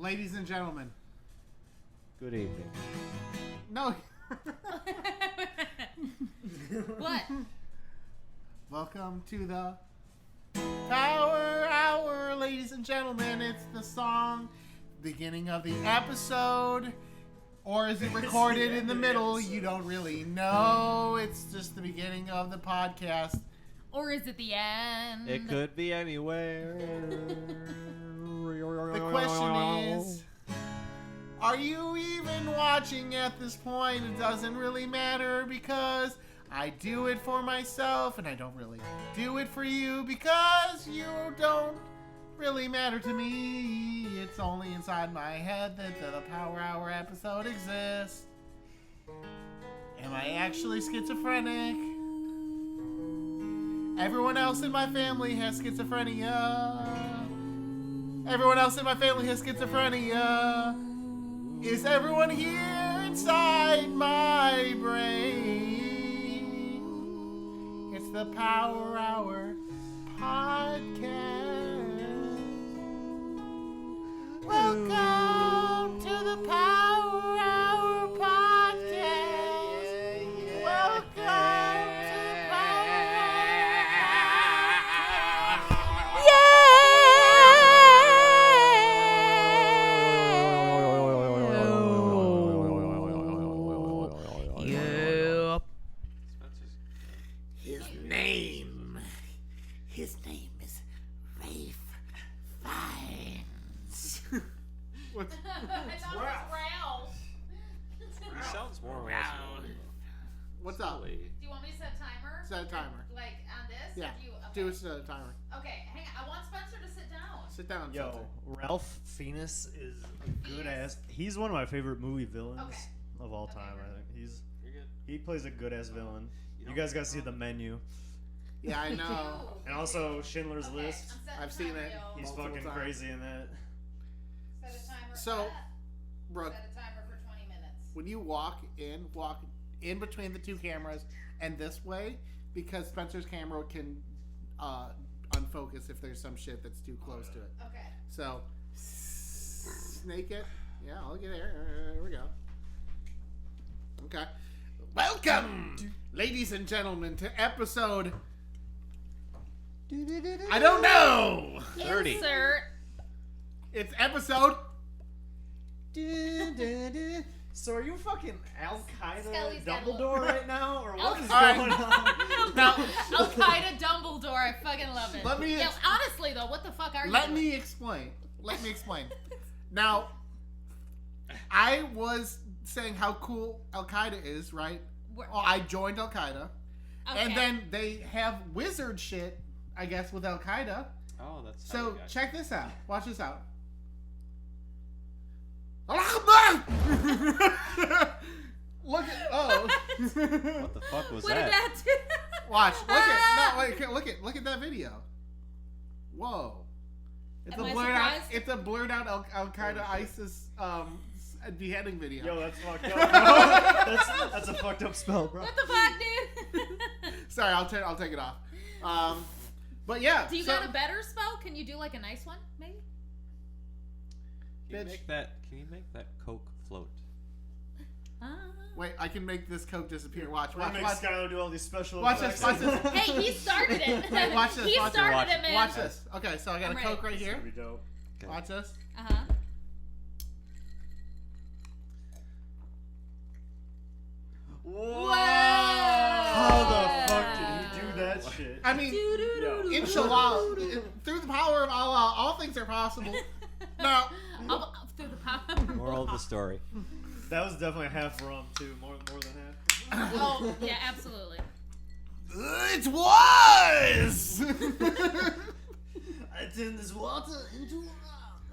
Ladies and gentlemen. Good evening. No. What? Welcome to the Power Hour, ladies and gentlemen. It's the song beginning of the episode. Or is it recorded in the middle? You don't really know. It's just the beginning of the podcast. Or is it the end? It could be anywhere. The question is, are you even watching at this point? It doesn't really matter because I do it for myself and I don't really do it for you because you don't really matter to me. It's only inside my head that the Power Hour episode exists. Am I actually schizophrenic? Everyone else in my family has schizophrenia. Everyone else in my family has schizophrenia. Is everyone here inside my brain? It's the Power Hour podcast. Welcome to the Power Hour podcast. Welcome to the Power Hour. Yeah. His name is Rafe Fiennes. What's I thought it was Ralph. He sounds more rational. What's up? Do you want me to set a timer? Set a timer. Like on this? Yeah. Or do you, okay. Do it set a timer. Okay, hang on. I want Spencer to sit down. Sit down. Yo, Spencer. Ralph Fiennes is a good ass. He's one of my favorite movie villains Okay. of all Okay, time. great. I think You're good. he plays a good ass villain. You You don't guys think gotta see so? the menu, Yeah, I know. and also Schindler's Okay, List. I'm setting I've a seen timer, it. yo. He's multiple fucking times. crazy in that. Set a timer. So, Brooke, Set a timer for 20 minutes. when you walk in between the two cameras and this way, because Spencer's camera can unfocus if there's some shit that's too close to it. Okay. So, snake it. Yeah, I'll get there. There we go. Okay. Welcome, ladies and gentlemen, to episode... I don't know! 30. Insert. It's episode... So are you fucking Al Skelly's Qaeda got a Dumbledore right now, or what is Alright. going on? Now, Al Qaeda Dumbledore. I fucking love it. Let me Yeah, ex- honestly though, what the fuck are you? let doing? me explain. Now, I was saying how cool Al Qaeda is, right? We're- Well, I joined Al Qaeda, Okay. and then they have wizard shit, I guess, with Al Qaeda. Oh, that's how So you got check this out. Watch this out. Look at What the fuck was What that? did that do? Watch. Look at that video. Whoa. It's Am a I blurred out. surprised? It's a blurred out Al Qaeda ISIS beheading video. Yo, that's fucked up. Bro. That's a fucked up spell, bro. What the fuck, dude? Sorry, I'll take it off. But yeah. Do you so, got a better spell? Can you do like a nice one, maybe? Can you Bitch. make that Coke float? Wait, I can make this Coke disappear. Watch. We're gonna make Skylar do all these special Watch this, effects. watch this. Hey, he started it. Wait, watch this, He watch it, started watch it, it. man. Watch this. Okay, so I got I'm a Coke ready. right This is here. gonna be dope. Okay. Watch this. Uh-huh. Whoa! Whoa! How the fuck did he do that shit? I mean, Doo-doo-doo-doo. inshallah, through the power of Allah, all things are possible. Now, Through the power. Moral of the story. That was definitely half rum too, more than half. Oh, yeah, absolutely. it was. I turned this water into rum.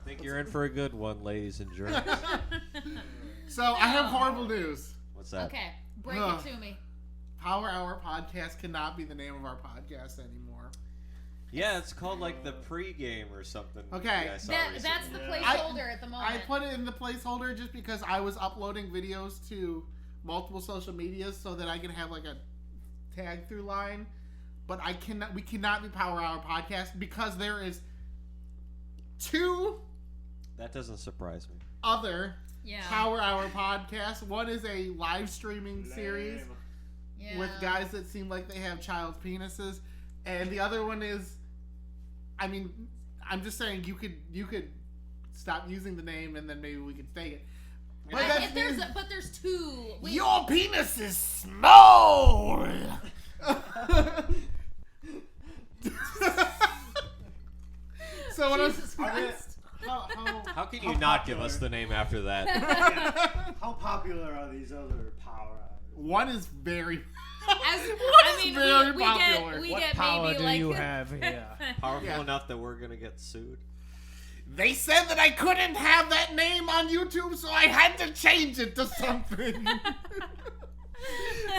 I think you're in for a good one, ladies and gentlemen. So I have horrible news. What's that? Okay, break Ugh. it to me. Power Hour Podcast cannot be the name of our podcast anymore. Yeah, it's called like the pregame or something. Okay. Yeah, I saw That's recently. the Yeah. placeholder at the moment. I put it in the placeholder just because I was uploading videos to multiple social medias so that I can have like a tag through line. But we cannot be Power Hour Podcast because there is two That doesn't surprise me. other Yeah. Power Hour podcasts. One is a live streaming series Yeah. with guys that seem like they have child's penises, and the other one is, I mean, I'm just saying you could stop using the name and then maybe we could take it. But, But there's two. your penis is small. So what Jesus else? Christ. How can you not give us the name after that? How popular are these other power hours? One is very. I mean, very we popular. get, we What get power maybe do like you have here? Powerful Yeah. enough that we're gonna get sued. They said that I couldn't have that name on YouTube, so I had to change it to something.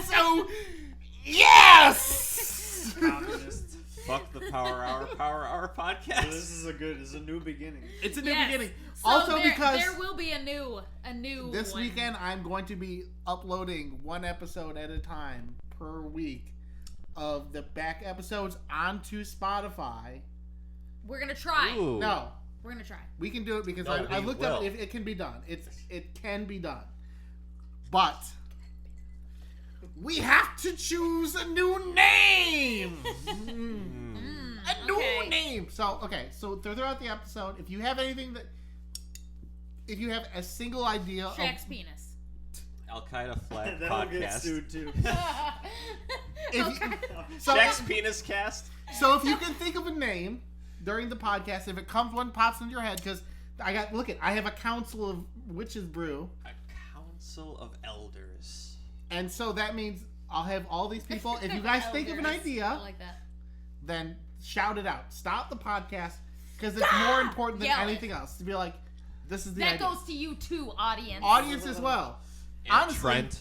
So, yes. Communists. Fuck the Power Hour podcast. This is a new beginning. It's a new Yes. beginning. So Also, there, because there will be a new this one. weekend I'm going to be uploading one episode at a time per week of the back episodes onto Spotify. We're gonna try. Ooh. No, We're gonna try. we can do it because No, I we looked up will. if it can be done. It can be done, but we have to choose a new name. A new Okay. name. So throughout the episode, if you have a single idea Shaq's of penis. Al Qaeda flag That'll get podcast. sued too. Okay. so, Shaq's penis cast. so if you can think of a name during the podcast, if it comes one pops into your head, because I have a council of witches brew, A council of elders. and so that means I'll have all these people. If you guys think of an Elders. idea, I like that. then shout it out. Stop the podcast because it's more important than Yell it. anything else to be like, this is the That idea. goes to you too, audience. Audience as well. And Honestly, Trent.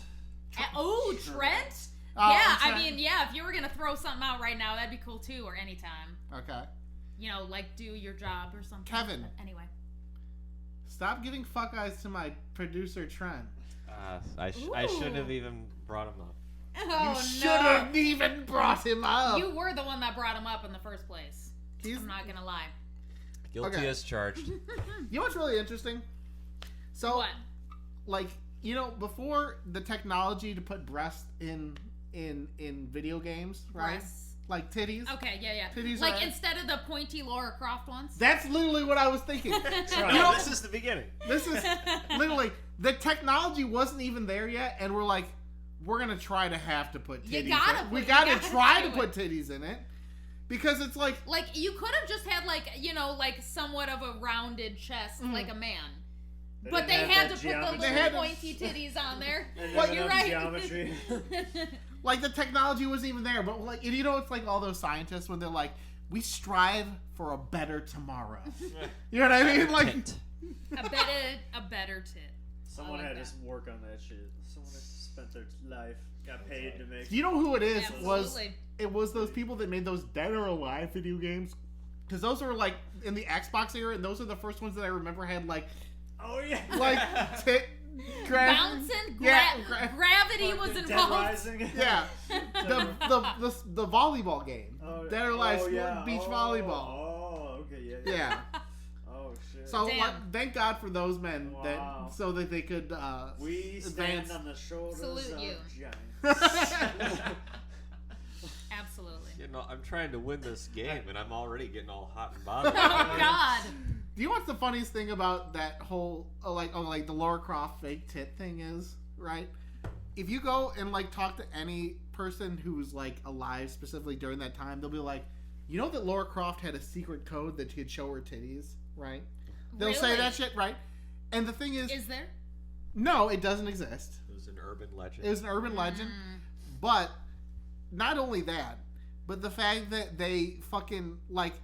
Oh, Trent. Oh, Yeah, Trent. I mean, yeah. If you were gonna throw something out right now, that'd be cool too. Or anytime, Okay. you know, like do your job or something. Kevin. But anyway. Stop giving fuck eyes to my producer Trent. I shouldn't have even brought him up. Oh You should have even brought him up. You were the one that brought him up in the first place. He's- I'm not gonna lie. Guilty Okay. as charged. You know what's really interesting? So, What? like, before the technology to put breasts in video games, right? Breasts. Like titties. Okay, yeah. Titties Like are- instead of the pointy Laura Croft ones. That's literally what I was thinking. No, this is the beginning. This is literally the technology wasn't even there yet, and we're like, we're gonna try to have to put You titties. gotta we put- gotta you gotta try do to put it. titties in it because it's like Like you could have just had like like somewhat of a rounded chest like a man. But they didn't had have to that put the geometry. They little had to- pointy titties on there. And Well, then you're enough right. Geometry. like the technology wasn't even there. But like it's like all those scientists when they're like, we strive for a better tomorrow. You know what I mean? Like a better tit. Someone like had that. to work on that shit. Someone had spent their life, got paid to make. you know who it is? Absolutely. It was those people that made those Dead or Alive video games. Because those were like in the Xbox era, and those are the first ones that I remember had like Oh yeah. tit Bouncing, gravity was Dead involved. Rising. Yeah, the volleyball game. Oh, Dead or Alive yeah. beach Oh, volleyball. Oh, okay, yeah. Yeah. Oh shit. So Damn. thank God for those men Wow. that so that they could we stand advance. on the shoulders Salute of you. giants. Absolutely. You know, I'm trying to win this game, and I'm already getting all hot and bothered. Oh God. Do you know what's the funniest thing about that whole like the Laura Croft fake tit thing is, right? If you go and like talk to any person who's like alive specifically during that time, they'll be like, you know that Laura Croft had a secret code that she could show her titties, right? They'll say Really? that shit, right? And the thing is, Is there? no, it doesn't exist. It was an urban legend. It was an urban legend, Mm. but not only that, but the fact that they fucking like.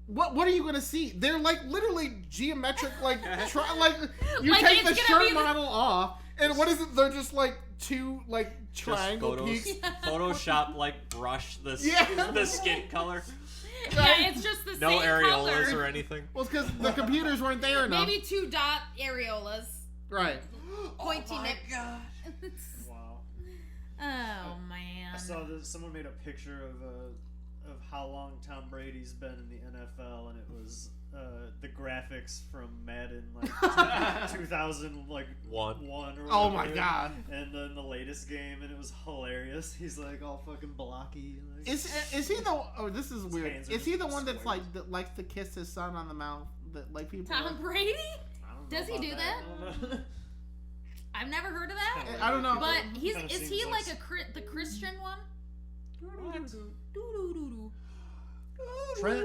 What are you gonna see? They're like literally geometric, like you Like, take the it's gonna shirt be the- model off, and what is it? They're just like two like Just triangle peaks. Photoshop like brush the Yeah. the skin color. Yeah, it's just the No same areolas color. or anything. Well, it's because the computers weren't there enough. Maybe 2 dot areolas. Right. Pointy nip. God. Wow. Oh man. I saw that someone made a picture of how long Tom Brady's been in the NFL, and it was the graphics from Madden like 2000 like One. or whatever. Oh my god. And then the latest game, and it was hilarious. He's like all fucking blocky. Like, Is he the? Oh, this is weird. hands are Is he the just one that's squares. like that likes to kiss his son on the mouth? That like people. Tom Brady? I don't know Does he about do I that? don't know. I've never heard of that. I don't know. But Kinda is seems he like like the Christian one? Doo-doo-doo-doo. Trent,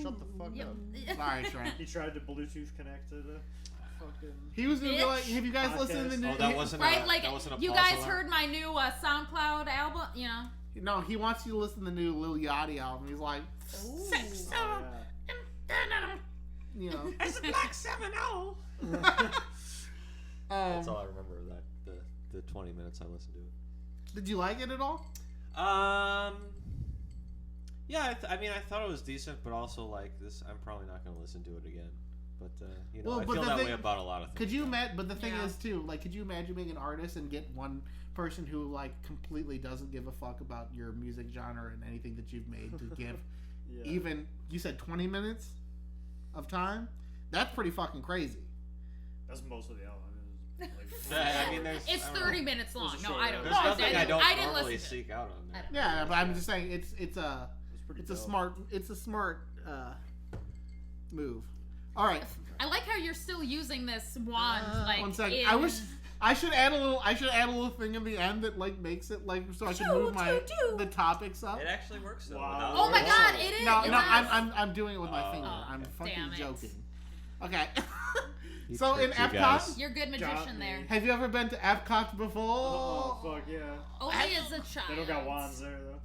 shut the fuck Yep. up. Sorry, Trent. He tried to Bluetooth connect to the fucking. He was gonna be like, Bitch. have you guys listened to the new? Oh, that wasn't Right, a, like that wasn't a you pause guys alarm? heard my new SoundCloud album, you know. No, he wants you to listen to the new Lil Yachty album. He's like, Ooh. Sex, Oh, you know. It's a Black 7-0. That's all I remember of that. The 20 minutes I listened to it. Did you like it at all? Yeah, I mean, I thought it was decent, but also like this, I'm probably not going to listen to it again. But you know, Well, I but feel the that thing- way about a lot of things. Could you imagine? But the thing Yeah. is, too, like, could you imagine being an artist and get one person who like completely doesn't give a fuck about your music genre and anything that you've made to give yeah. even you said 20 minutes of time? That's pretty fucking crazy. That's most of the album. I mean, it was I mean, there's. It's I don't 30 know. minutes long. There's a No, short I don't one. know. There's nothing I don't didn't normally listen to it. seek out on there. Yeah, but I'm just saying it's it was pretty a dope. smart move. All right, I like how you're still using this wand. Like, 1 second. in- I should add a little thing in the end that like makes it like so I can move the topics up. It actually works though. Wow. without Oh my the- god, it is. No, it no, does. I'm doing it with my Oh. finger. Oh, I'm fucking damn it. joking. Okay. He So in tricked you Epcot, guys. You're a good Got magician me. there. have you ever been to Epcot before? Oh fuck yeah! Only as a child. They don't got wands there though.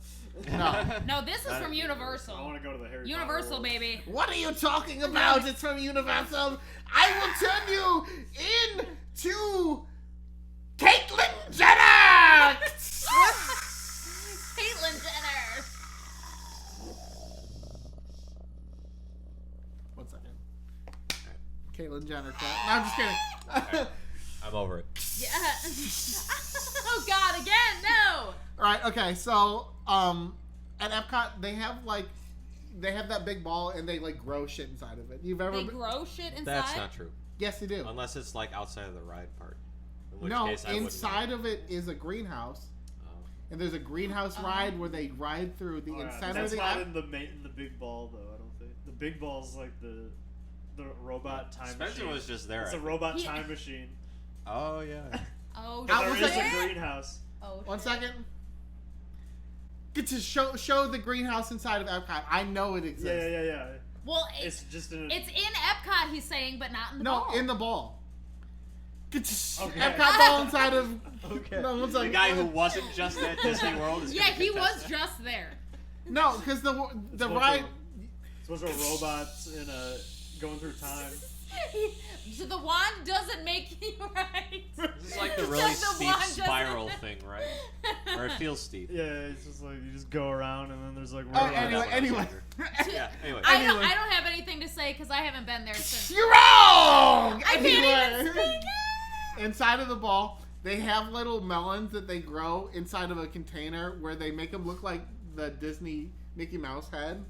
No. No, this is That from is I Universal. want to go to the Harry Universal, Potter world. baby. What are you talking about? It's from Universal. I will turn you into Caitlyn Jenner. Caitlyn Jenner. 1 second. Caitlyn Jenner. No, I'm just kidding. I'm over it. Yeah. Oh god, again, no. All right. Okay. So, at Epcot, they have that big ball and they like grow shit inside of it. You've ever? They grow shit inside. That's not true. Yes, they do. Unless it's like outside of the ride part. In which No, case I wouldn't inside know. of it is a greenhouse, Oh. and there's a greenhouse ride where they ride through the Oh, yeah. center That's of the. not in the big ball though. I don't think the big ball's like the robot time Spencer machine. was just there. It's I a think. robot Yeah. time machine. Oh yeah. Oh I There was is like- a greenhouse. Oh, 1 shit. second. Get to show the greenhouse inside of Epcot. I know it exists. Yeah. Well, It's just in. it's in Epcot. He's saying, but not in the No, ball. in the ball. Get to Okay. Epcot ball inside of. Okay. No, 1 The second. guy who wasn't just at Disney World is Yeah, gonna he contest was that. just there. No, because the It's ride. supposed to be robots in a going through time. So the wand doesn't make you right. This is like the Just really the steep wand doesn't- spiral thing, right? Or it feels steep. Yeah, it's just like you just go around and then there's like. Oh, robots. anyway. Yeah. Anyway. I Anyway. don't have anything to say because I haven't been there since. You're wrong. I can't even Anyway. speak. Inside of the ball, they have little melons that they grow inside of a container where they make them look like the Disney Mickey Mouse head.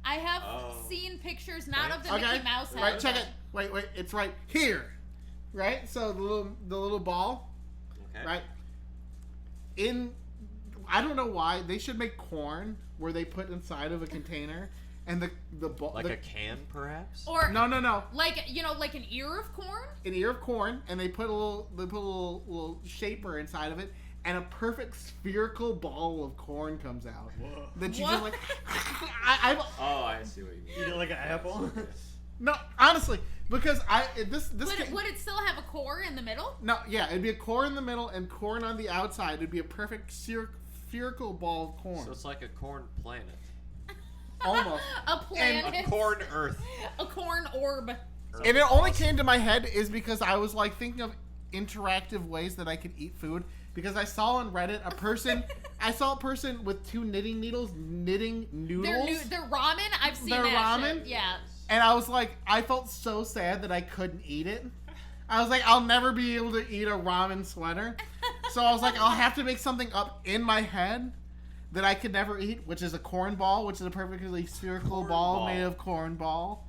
I have Oh. seen pictures, not of the Okay. Mickey Mouse head. Right, check it. Wait, it's right here. Right? So the little ball, Okay. right? I don't know why they should make corn where they put inside of a container and the ball Like a can, perhaps. Or no, like like an ear of corn. an ear of corn, and they put a little shaper inside of it, and a perfect spherical ball of corn comes out. Whoa. That you What? just like. I Oh, I see what you mean. Eat it like an apple. no, honestly, because this Would it still have a core in the middle? no, yeah, it'd be a core in the middle and corn on the outside. It'd be a perfect spherical ball of corn, So it's like a corn planet. almost. A planet. A corn Earth. A corn orb. And it only came to my head is because I was like thinking of interactive ways that I could eat food. Because I saw on Reddit I saw a person with 2 knitting needles knitting noodles. They're ramen. I've seen They're that ramen? shit. Yeah. And I was like, I felt so sad that I couldn't eat it. I was like, I'll never be able to eat a ramen sweater. So I was like, I'll have to make something up in my head that I could never eat, which is a corn ball, which is a perfectly spherical Corn ball ball. made of corn ball.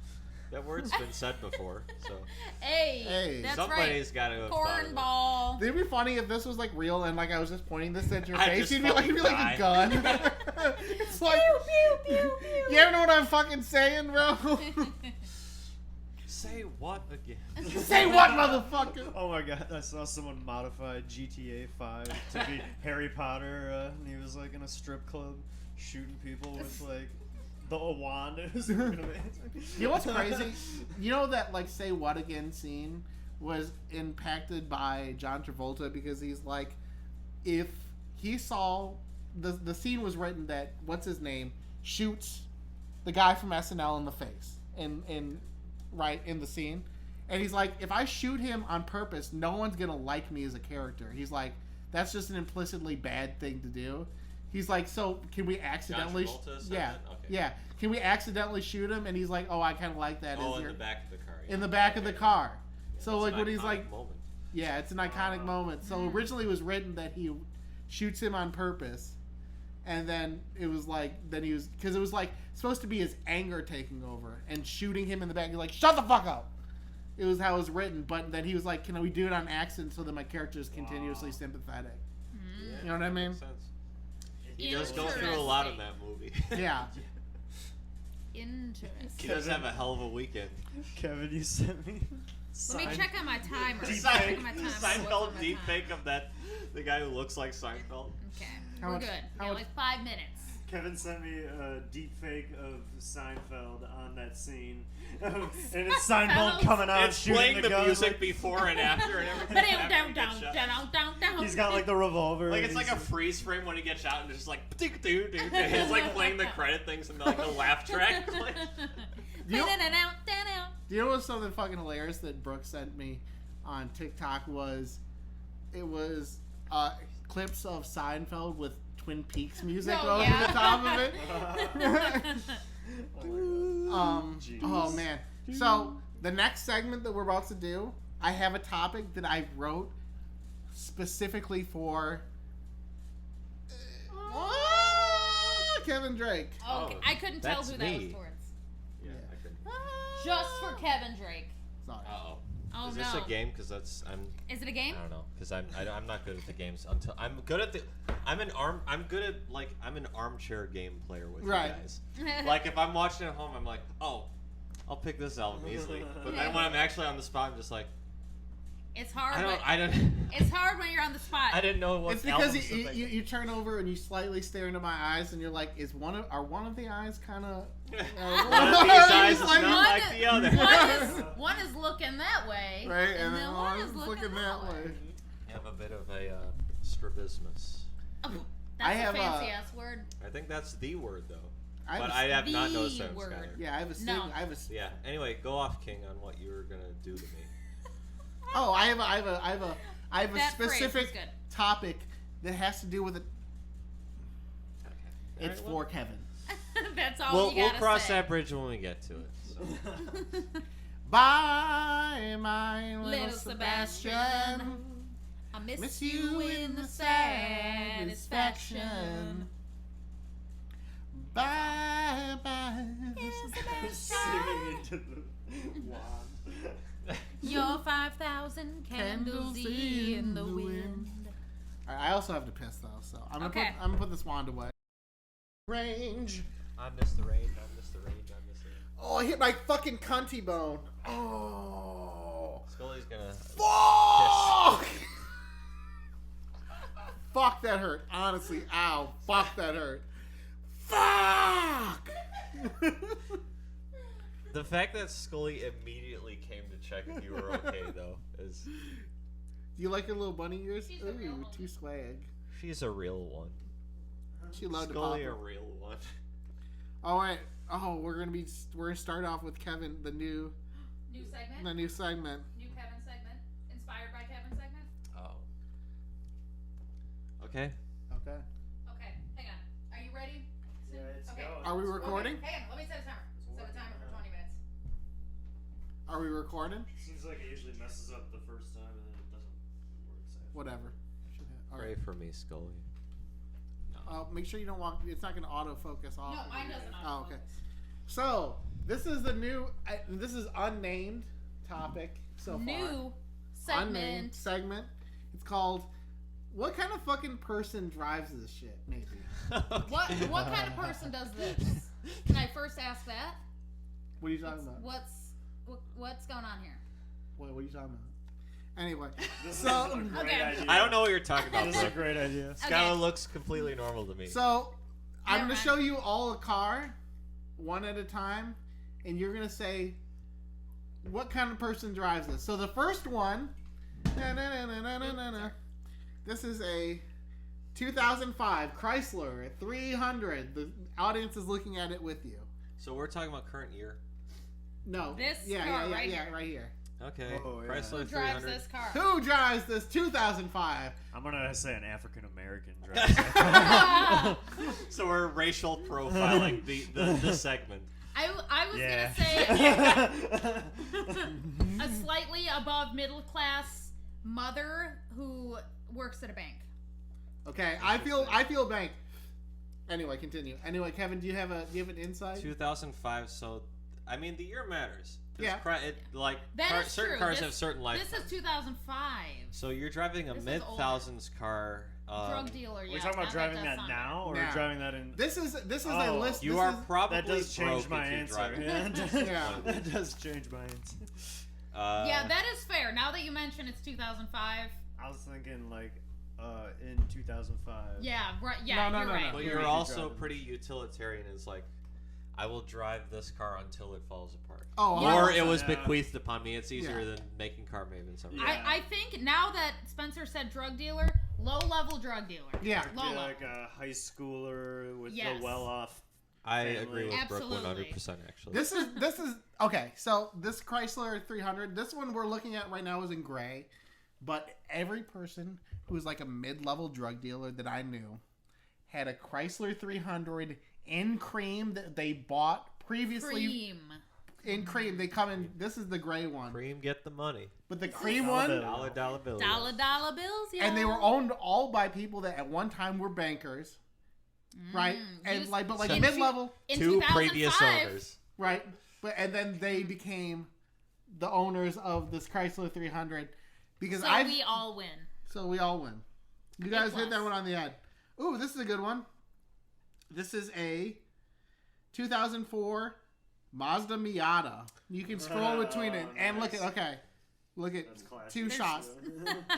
That word's been said before, so Hey, that's somebody's right. got to have thought of it. Cornball. It'd be funny if this was like real and like I was just pointing this at your I'd face. just You'd be like, fucking a gun. It's like, Pew, pew, pew, pew. you ever know what I'm fucking saying, bro? Say what again? Say what, motherfucker? Oh my god, I saw someone modify GTA 5 to be Harry Potter, and he was like in a strip club shooting people with like the wand. It was fucking amazing. You know what's crazy? You know that like "Say What Again" scene was impacted by John Travolta because he's like, if he saw the scene was written that what's his name shoots the guy from SNL in the face in right in the scene, and he's like, if I shoot him on purpose, no one's gonna like me as a character. He's like, that's just an implicitly bad thing to do. He's like, so can we accidentally? John Travolta said Yeah, that? Okay. yeah. Can we accidentally shoot him? And he's like, oh, I kind of like that. Oh, Is in your- the back of the car. Yeah. in the back of the car. Yeah, So that's like an when he's iconic like, moment. yeah, it's an iconic moment. So originally it was written that he shoots him on purpose, and then it was like then he was because it was like supposed to be his anger taking over and shooting him in the back. He's like, shut the fuck up. It was how it was written, but then he was like, can we do it on accident so that my character is continuously sympathetic? Yeah, You know what I mean? makes sense. He does go through a lot in that movie. Yeah. Interesting. He does have a hell of a weekend. Kevin, you sent me. Let me check on my timer. Seinfeld What's on my deep timer? fake of that the guy who looks like Seinfeld. Okay, How we're much- good. how Yeah, much- like 5 minutes. Kevin sent me a deep fake of Seinfeld on that scene, and it's Seinfeld coming out It's shooting playing the gun, music like- before and after and everything. But after down, he down, gets down, shot. down. He's got like the revolver. Like and it's like a he's- freeze frame when he gets shot and it's just like it's like playing the credit things and like the laugh track. Like, Do you know- Down, down, down. Do you know what's something fucking hilarious that Brooke sent me on TikTok was? It was clips of Seinfeld with Twin Peaks music Oh, over yeah. the top of it. Oh my God. Jeez. Oh man. So the next segment that we're about to do, I have a topic that I wrote specifically for Kevin Drake. Okay, Oh, I couldn't tell that's who that me. was towards. yeah, I could. Just for Kevin Drake. Sorry. Uh-oh. Oh Is no. this a game? Because that's I'm. Is it a game? I don't know. Because I'm not good at the games until I'm good at the. I'm good at like I'm an armchair game player with Right. you guys. Like if I'm watching at home, I'm like, oh, I'll pick this album easily. But then when I'm actually on the spot, I'm just like, It's hard. I don't. It's hard when you're on the spot. I didn't know what. It's because albums to pick. you turn over and you slightly stare into my eyes and you're like, are one of the eyes kind of? One of these eyes is Like, not like the other. One is looking that way, Right, and then one is looking that way. You have a bit of a strabismus. Oh, I that's have, a fancy ass word. I think that's the word though. I have But a- I have not the noticed that, word. Skylar. Yeah, I have a No. I have a. Yeah. Anyway, go off, King, on what you were gonna do to me. Oh, I have a That phrase specific is good. topic that has to do with it. Okay. It's for Kevin. That's all We'll you gotta cross say. that bridge when we get to it. So. Bye, my little Little Sebastian. Sebastian. I miss you in the satisfaction. Bye, bye. Singing into the wand. Your 5,000 candles in the wind. All right, I also have to piss though, so I'm gonna Okay. I'm gonna put this wand away. Range. I missed the range. I missed the range. I missed the range. Oh, I hit my fucking cunty bone. Oh. Scully's gonna. Fuck! Fuck, that hurt. Honestly, ow. Fuck, that hurt. Fuck! The fact that Scully immediately came to check if you were okay, though, is. Do you like her little bunny ears? She's a real Ooh, one. too swag. She's a real one. She loved to pop Scully, a her. real one. All right. Oh, we're gonna start off with Kevin, the new New segment? segment. New Kevin segment? Inspired by Kevin segment? Oh. Okay. Okay. Okay, hang on. Are you ready? Yeah, it's Okay. going. Are we recording? Okay, hang on, let me set a timer. Set a timer for 20 minutes. Are we recording? Seems like it usually messes up the first time and then it doesn't work. So. Whatever. All Pray right. for me, Scully. Make sure you don't walk. It's not gonna autofocus off. No, mine doesn't. Oh, okay. So This is the new. This is unnamed topic so far. New Unnamed segment. segment. It's called "What kind of fucking person drives this shit?" Maybe. What kind of person does this? Can I first ask that? What are you talking about? What's going on here? What are you talking about? Anyway, This so is a great Okay. idea. I don't know what you're talking about. This is a Brooke. great idea. Skylar Okay. looks completely normal to me. so I'm Never gonna mind. show you all a car, one at a time, and you're gonna say what kind of person drives this. So the first one, this is a 2005 Chrysler 300. The audience is looking at it with you. So we're talking about current year. No, This yeah, car yeah, right yeah, here. right here. Okay. Oh, yeah. Chrysler Who drives 300. this car? Who drives this 2005? I'm gonna say an African American driver. So we're racial profiling the segment. I was Yeah. gonna say a slightly above middle class mother who works at a bank. Okay, I feel bank. Anyway, continue. Anyway, Kevin, do you have an insight? 2005. So, I mean, the year matters. 'Cause Yeah. That is certain true. cars This- have certain lifetimes. This is 2005. So you're driving a This is mid-thousands car. Drug dealer. Yeah. We're talking about not driving does that sound now, or Now. driving that in. This is a Oh, list. You this are is, probably That does change broke my if you're answer. driving. Yeah. That does change my answer. Yeah, that is fair. Now that you mention it's 2005. I was thinking like in 2005. Yeah, right. Yeah, No, you're no, right. no. But You're you're right, also driving. pretty utilitarian. Is like, I will drive this car until it falls apart. oh, Yeah. Or it 100%. was Yeah. bequeathed upon me. It's easier Yeah. than making car mavens. Yeah. I think now that Spencer said drug dealer, low level drug dealer. Yeah. Be Low like a high schooler with Yes. the well-off. I Family. agree with Brooke Absolutely. 100%. Actually, This is okay. So this Chrysler 300, this one we're looking at right now is in gray, but every person who was like a mid-level drug dealer that I knew had a Chrysler 300 in cream that they bought previously. Cream. In cream, they come in. This is the gray one, cream, get the money. but the cream Dollar one, bill. Dollar bill. Dollar bills, yeah. and they were owned all by people that at one time were bankers, right? And Used- like, but like So- mid-level, in Two 2005, previous owners. right? But and then they became the owners of this Chrysler 300 because So we all win. So we all win. You guys hit plus. that one on the head. Ooh, this is a good one. This is a 2004 Mazda Miata. You can scroll between it and look at. Okay, look at That's classic. two shots.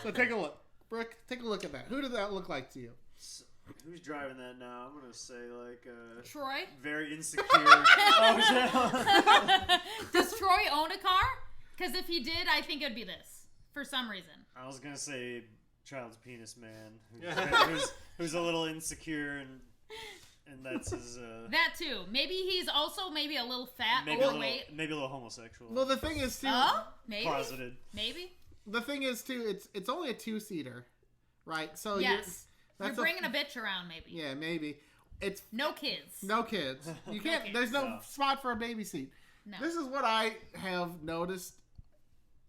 So take a look, Brooke. Take a look at that. Who did that look like to you? Who's driving that now? I'm gonna say like Troy? very insecure. Oh, yeah. Does Troy own a car? Because if he did, I think it'd be this. For some reason. I was gonna say child's penis man, who's a little insecure and that's his. That too. Maybe he's also maybe a little fat, Maybe overweight. a little homosexual. Well, the thing is too. Oh, maybe. Closeted. Maybe. The thing is too. It's only a 2-seater, right? So Yes. You're that's a- bringing a bitch around, maybe. Yeah, maybe. It's No kids. no kids. You can't. kids. There's no No. spot for a baby seat. No. This is what I have noticed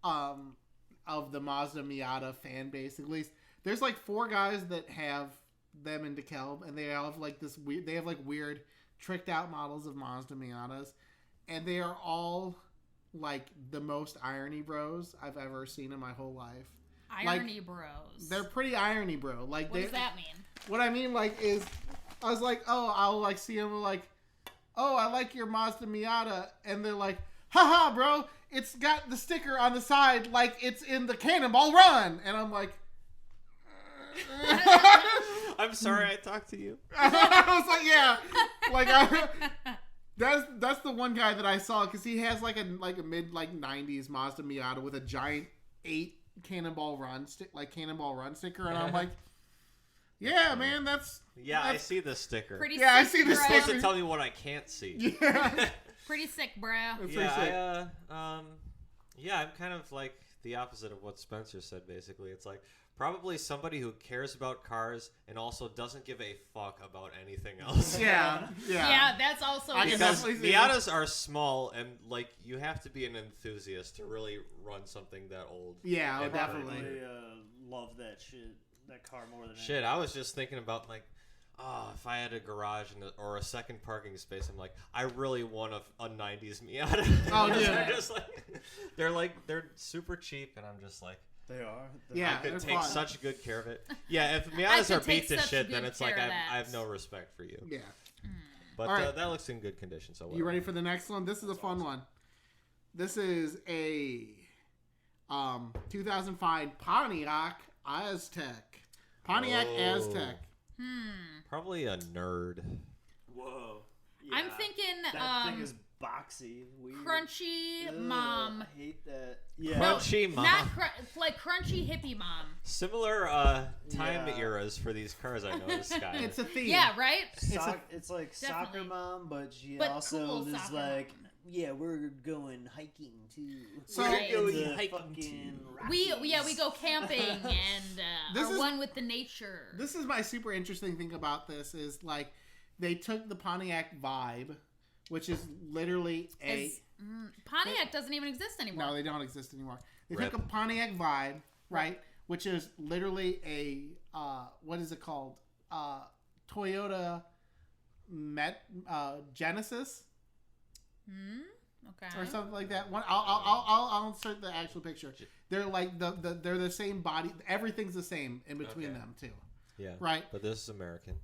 of the Mazda Miata fan base. At least there's like 4 guys that have them in DeKalb, and they all have like this weird. They have like weird, tricked out models of Mazda Miatas, and they are all like the most irony bros I've ever seen in my whole life. Irony bros. They're pretty irony bro. Like What does that mean? what I mean, like, is I was like, oh, I'll like see them like, oh, I like your Mazda Miata, and they're like, haha, bro, it's got the sticker on the side like it's in the Cannonball Run, and I'm like, I'm sorry I talked to you. I was like, yeah, like that's the one guy that I saw because he has like a mid 90s Mazda Miata with a giant 8 Cannonball Run sticker, and I'm like, yeah, man, that's Yeah, I see the sticker. Pretty Yeah, I sick, see the bro. It's supposed sticker. to tell me what I can't see. yeah. Pretty sick, bro. That's pretty sick. Yeah, I'm kind of like the opposite of what Spencer said. Basically, it's like probably somebody who cares about cars and also doesn't give a fuck about anything else. Yeah, yeah. Yeah, that's also. I can Because definitely see Miatas are small and like you have to be an enthusiast to really run something that old. Yeah, And definitely. I love that shit. That car more than Shit, I was just thinking about like oh, if I had a garage or a second parking space, I'm like, I really want a 90s Miata. Oh, They're dude. just they're super cheap, and I'm just like, They are. Yeah. I could they're take fun. such good care of it. Yeah, if I Miatas could are beat take to such shit, then good it's like care I of that. have no respect for you. Yeah. But All right. that looks in good condition. So You whatever. ready for the next one? This is a fun one. This is a 2005 Pontiac Aztec. Pontiac Oh. Aztec. Probably a nerd. Whoa. I'm thinking That thing is boxy. Weird. crunchy Ugh, mom. I hate that. Yeah. No, Crunchy mom. not like crunchy hippie mom. Similar time Yeah. eras for these cars, I noticed, Sky. It's a theme. Yeah, right. It's like soccer Definitely. mom, but she But also cool is soccer like, mom. yeah, we're going hiking too. So- Right. The hiking fucking We Rockies. go camping and This are is- one with the nature. This is my super interesting thing about this is like they took the Pontiac vibe, which is literally a Pontiac doesn't even exist anymore. no, they don't exist anymore. They Rip. took a Pontiac vibe, right, which is literally a what is it called? Toyota Genesis Okay. or something like that. One, I'll insert the actual picture. They're like they're the same body. Everything's the same in between Okay. them too. Yeah. Right. But this is American.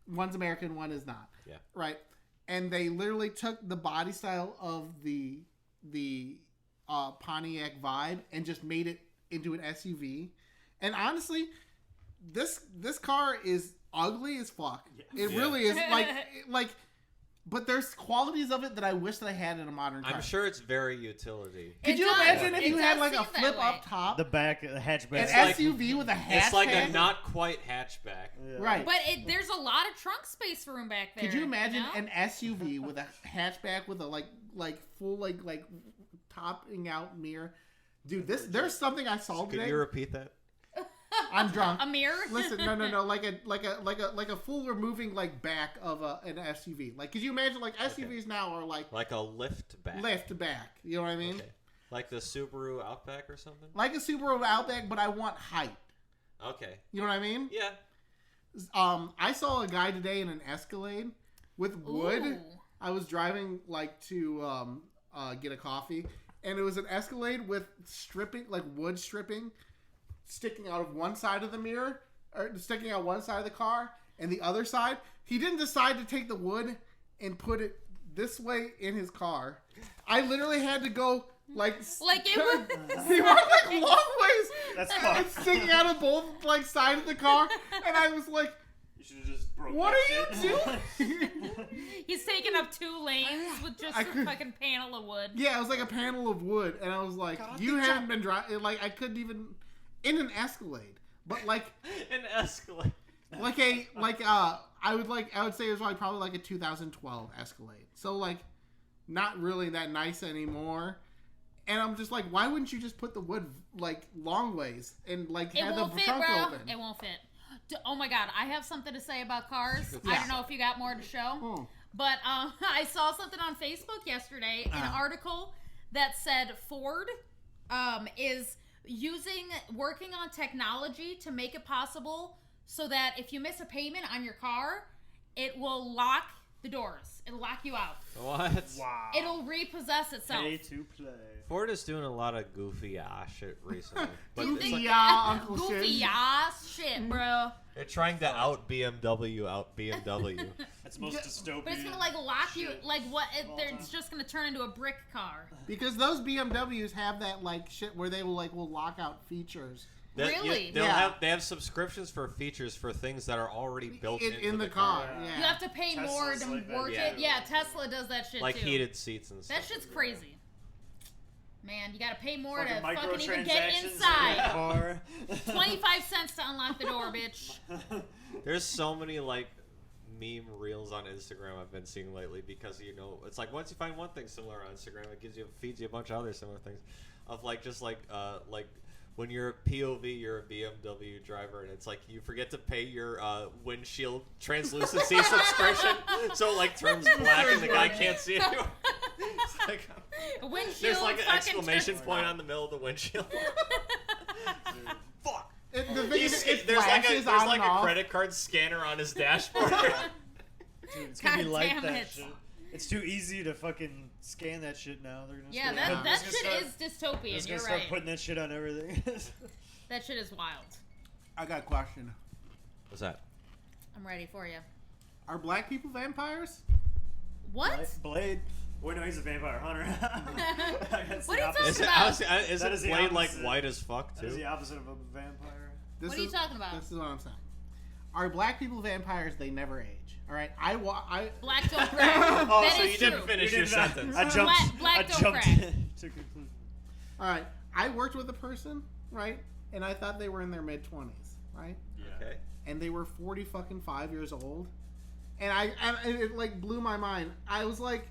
One's American, one is not. Yeah. Right. And they literally took the body style of the Pontiac vibe and just made it into an SUV. And honestly, this car is ugly as fuck. It Yeah. really is like. But there's qualities of it that I wish that I had in a modern car. I'm sure it's very utility. Could It you does. imagine if It you had does like a seem that flip way. up top, The back, the hatchback. an like- SUV with a hatchback? It's like a not quite hatchback. Yeah. Right. But there's a lot of trunk space room back there. Could you imagine know? an SUV with a hatchback with a like full like topping out mirror? Dude, there's something I saw Could today. you repeat that? I'm drunk. a mirror? Listen, no, like a full removing like back of an SUV. Like, could you imagine like SUVs now are like Like a lift back. lift back? You know what I mean? Okay. Like the Subaru Outback or something? Like a Subaru Outback, but I want height. Okay. You know what I mean? Yeah. I saw a guy today in an Escalade with wood. Ooh. I was driving like to get a coffee, and it was an Escalade with stripping, like wood stripping, sticking out of one side of the mirror, or sticking out one side of the car, and the other side. He didn't decide to take the wood and put it this way in his car. I literally had to go like Like it was. he went like long ways. That's and fine. it's sticking out of both like sides of the car, and I was like, You should have just broke "What that are shit. you doing?" He's taking up 2 lanes with just I a could- fucking panel of wood. Yeah, it was like a panel of wood, and I was like, "You haven't been driving." Like, I couldn't even in an Escalade, but like An Escalade. I would say it was probably like a 2012 Escalade. So like, not really that nice anymore. And I'm just like, why wouldn't you just put the wood like long ways and like It have won't the fit, trunk bro. open? It won't fit. Oh my god, I have something to say about cars. I Yeah. don't know if you got more to show. Hmm. But I saw something on Facebook yesterday, an article that said Ford is working on technology to make it possible so that if you miss a payment on your car, it will lock the doors. It'll lock you out. What? Wow. It'll repossess itself. Pay to play. Ford is doing a lot of goofy shit recently. But You it's think like Yeah, Uncle goofy Shin. ass shit, bro. they're trying to out BMW. That's the most dystopian. But it's gonna like lock you, shit like what? of all It's time. just gonna turn into a brick car. Because those BMWs have that like shit where they will lock out features Really? They have subscriptions for features for things that are already built into in the car. car. Yeah. You have to pay Tesla's more to like that work too. it. Yeah, Tesla does that shit like too. heated seats and stuff. That shit's crazy. Man, you gotta pay more to Fucking fucking even get microtransactions in inside. the car. 25 cents to unlock the door, bitch. There's so many like meme reels on Instagram I've been seeing lately because it's like once you find one thing similar on Instagram, it feeds you a bunch of other similar things, of like just like when you're a POV, you're a BMW driver, and it's like you forget to pay your windshield translucency subscription, so it like turns black and the guy can't see anymore. It's like, Windshield. there's like an fucking exclamation turns- point on the middle of the windshield. Fuck. The thing there's like flashes a on and off. credit card scanner on his dashboard. Dude, it's gonna be God like damn that it. shit. It's too easy to fucking scan that shit now. They're gonna Yeah, start, that they're shit gonna is start- they're dystopian. just You're gonna start right. putting that shit on everything. That shit is wild. I got a question. What's that? I'm ready for you. Are black people vampires? What? Blade. Wait, no, he's a vampire hunter. That's What the are you opposite. talking about? Is That it is the Blade like opposite. white as fuck That is too? the opposite of a vampire. This What are you talking about? This is what I'm saying. Are black people vampires? They never age. All right. Black don't crack. Oh, That so is you true. didn't finish You your didn't- sentence. I jumped. Black I don't jumped crack. to conclusion. All right. I worked with a person, right, and I thought they were in their mid-20s, right, Okay. and they were 45 years old, and it like blew my mind. I was like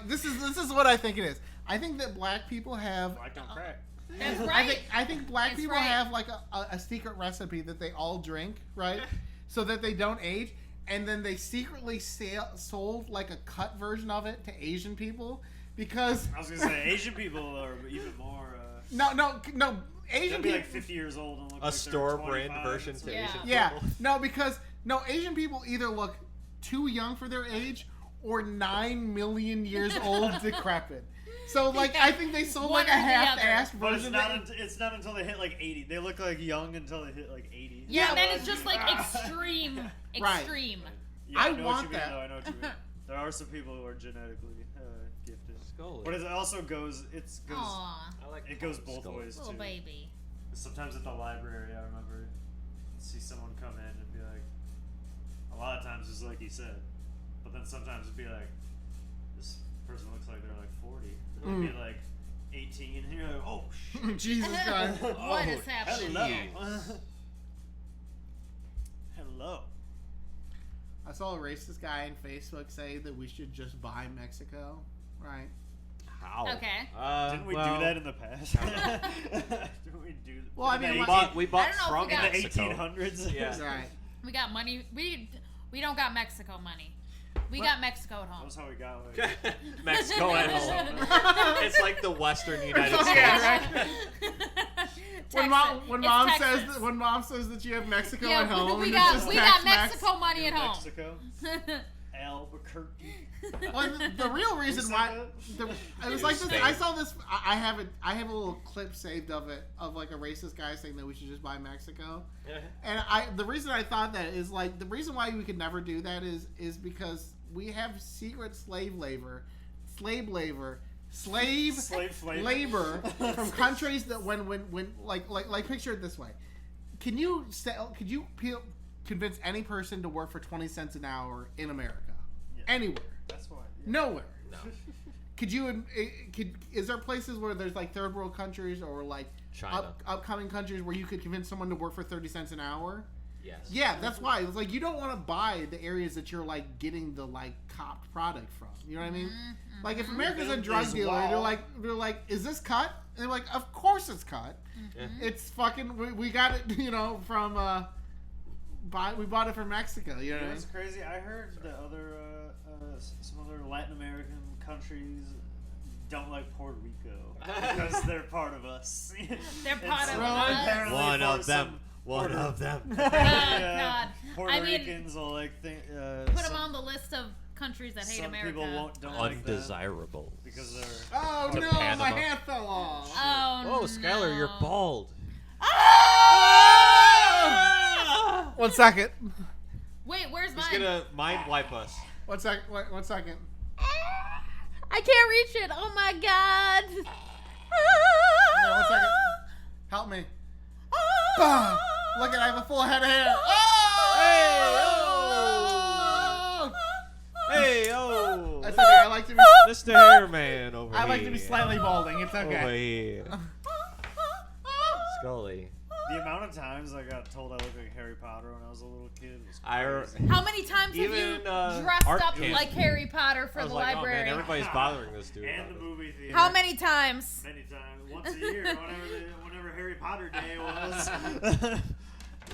this is what I think it is. I think that black people have. Black don't crack. That's right. I think black That's people right. have like a secret recipe that they all drink, right? So that they don't age, and then they secretly sold like a cut version of it to Asian people because I was gonna say Asian people are even more. no They'll Asian be people. like 50 years old and look A like store they're brand 25. version to Yeah. Asian Yeah, people. because Asian people either look too young for their age or 9 million years old, decrepit. So like I think they sold One like a or the half-assed But it's version. it's not until they hit like 80. They look like young until they hit like 80. Yeah, and then well, it's just like extreme. Right. Extreme. Yeah, I know what want you mean, that. though. I know what you mean. There are some people who are genetically gifted. Scully. But it also goes. Aw, I like It goes both Scully. ways little too. baby. Sometimes at the library, I remember see someone come in and be like, a lot of times it's like you said, but then sometimes it'd be like, this person looks like they're like 40. It'd be like 18, and you're like, oh shit. Jesus Christ. What is happening? Hello. Hello. I saw a racist guy on Facebook say that we should just buy Mexico, right? How? Okay. Didn't we do that in the past? Didn't we do? Well, I in the mean, we bought I don't know if from we got- the Mexico. 1800s. Yeah. Right. We got money. We don't got Mexico money. We What? got Mexico at That home. was how we got. Like, Mexico at home. It's like the Western United States. Yeah, right. When Texas. mom It's says Texas. when mom says that you have Mexico Yeah, at home, we and got it's just we got Tex-Mex. Mexico money at home. Mexico, Albuquerque. Well, the real reason said why that? it was like this. I saw this. I have it. I have a little clip saved of it of like a racist guy saying that we should just buy Mexico. And the reason I thought that is like the reason why we could never do that is because we have secret slave labor from countries that when like picture it this way. Could you convince any person to work for 20 cents an hour in America? Yeah. Anywhere. That's why. Nowhere. No. Is there places where there's like third world countries or like China. upcoming countries where you could convince someone to work for 30 cents an hour? Yes. Yeah, that's why. It's like you don't want to buy the areas that you're like getting the like copped product from. You know what I mean? Mm-hmm. Like if America's a There's drug dealer, law. they're like, is this cut? And they're like, of course it's cut. Yeah. It's fucking. We got it. You know from. We bought it from Mexico. You know You what know I mean? what's crazy? I heard that some other Latin American countries don't like Puerto Rico because they're part of us. They're part And of so us. apparently One for of them. some One Puerto- of them. God. Puerto I mean, Ricans will like think. Put them on the list of countries that hate some America. people don't like that Undesirable. because they're. Oh To no, Panama. my hand fell off. Oh, Oh, Skylar, you're no. bald. One second. Wait, where's He's mine? gonna mind wipe us. 1 second. 1 second. I can't reach it. Oh my god. Okay, 1 second. Help me. Bah! Look at I have a full head of hair. Oh! Hey, oh! That's okay. I like to be. Mr. Hairman over here. I like to be slightly balding. It's Over okay. here. Scully. The amount of times I got told I looked like Harry Potter when I was a little kid was I crazy. How many times have you Even, dressed art up camp. like Harry Potter for I was the like, library? oh man, everybody's bothering this dude. And about the it. movie theater. How many times? Many times. Once a year, whenever Harry Potter Day was.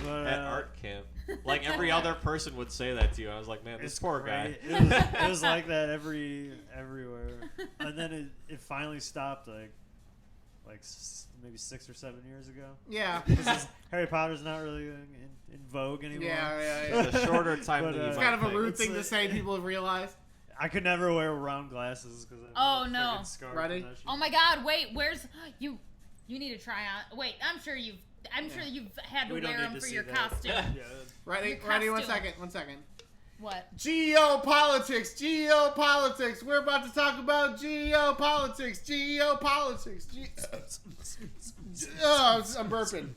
But, At art camp. Like every other person would say that to you. I was like, man, this it's poor great. guy. It was like that everywhere. And then it finally stopped like like maybe 6 or 7 years ago. Yeah. Harry Potter's not really in vogue anymore. Yeah. It's a shorter time But, than you It's might kind of a think. rude thing to say. People have realized. I could never wear round glasses because Oh, no. Ready? Oh my God! Wait, where's you? You need to try on. Wait, I'm sure you've had to We don't wear need them to for see your that. costume. Yeah. Ready? Your Ready? costume. 1 second. What? Geopolitics. We're about to talk about geopolitics. Oh, I'm burping.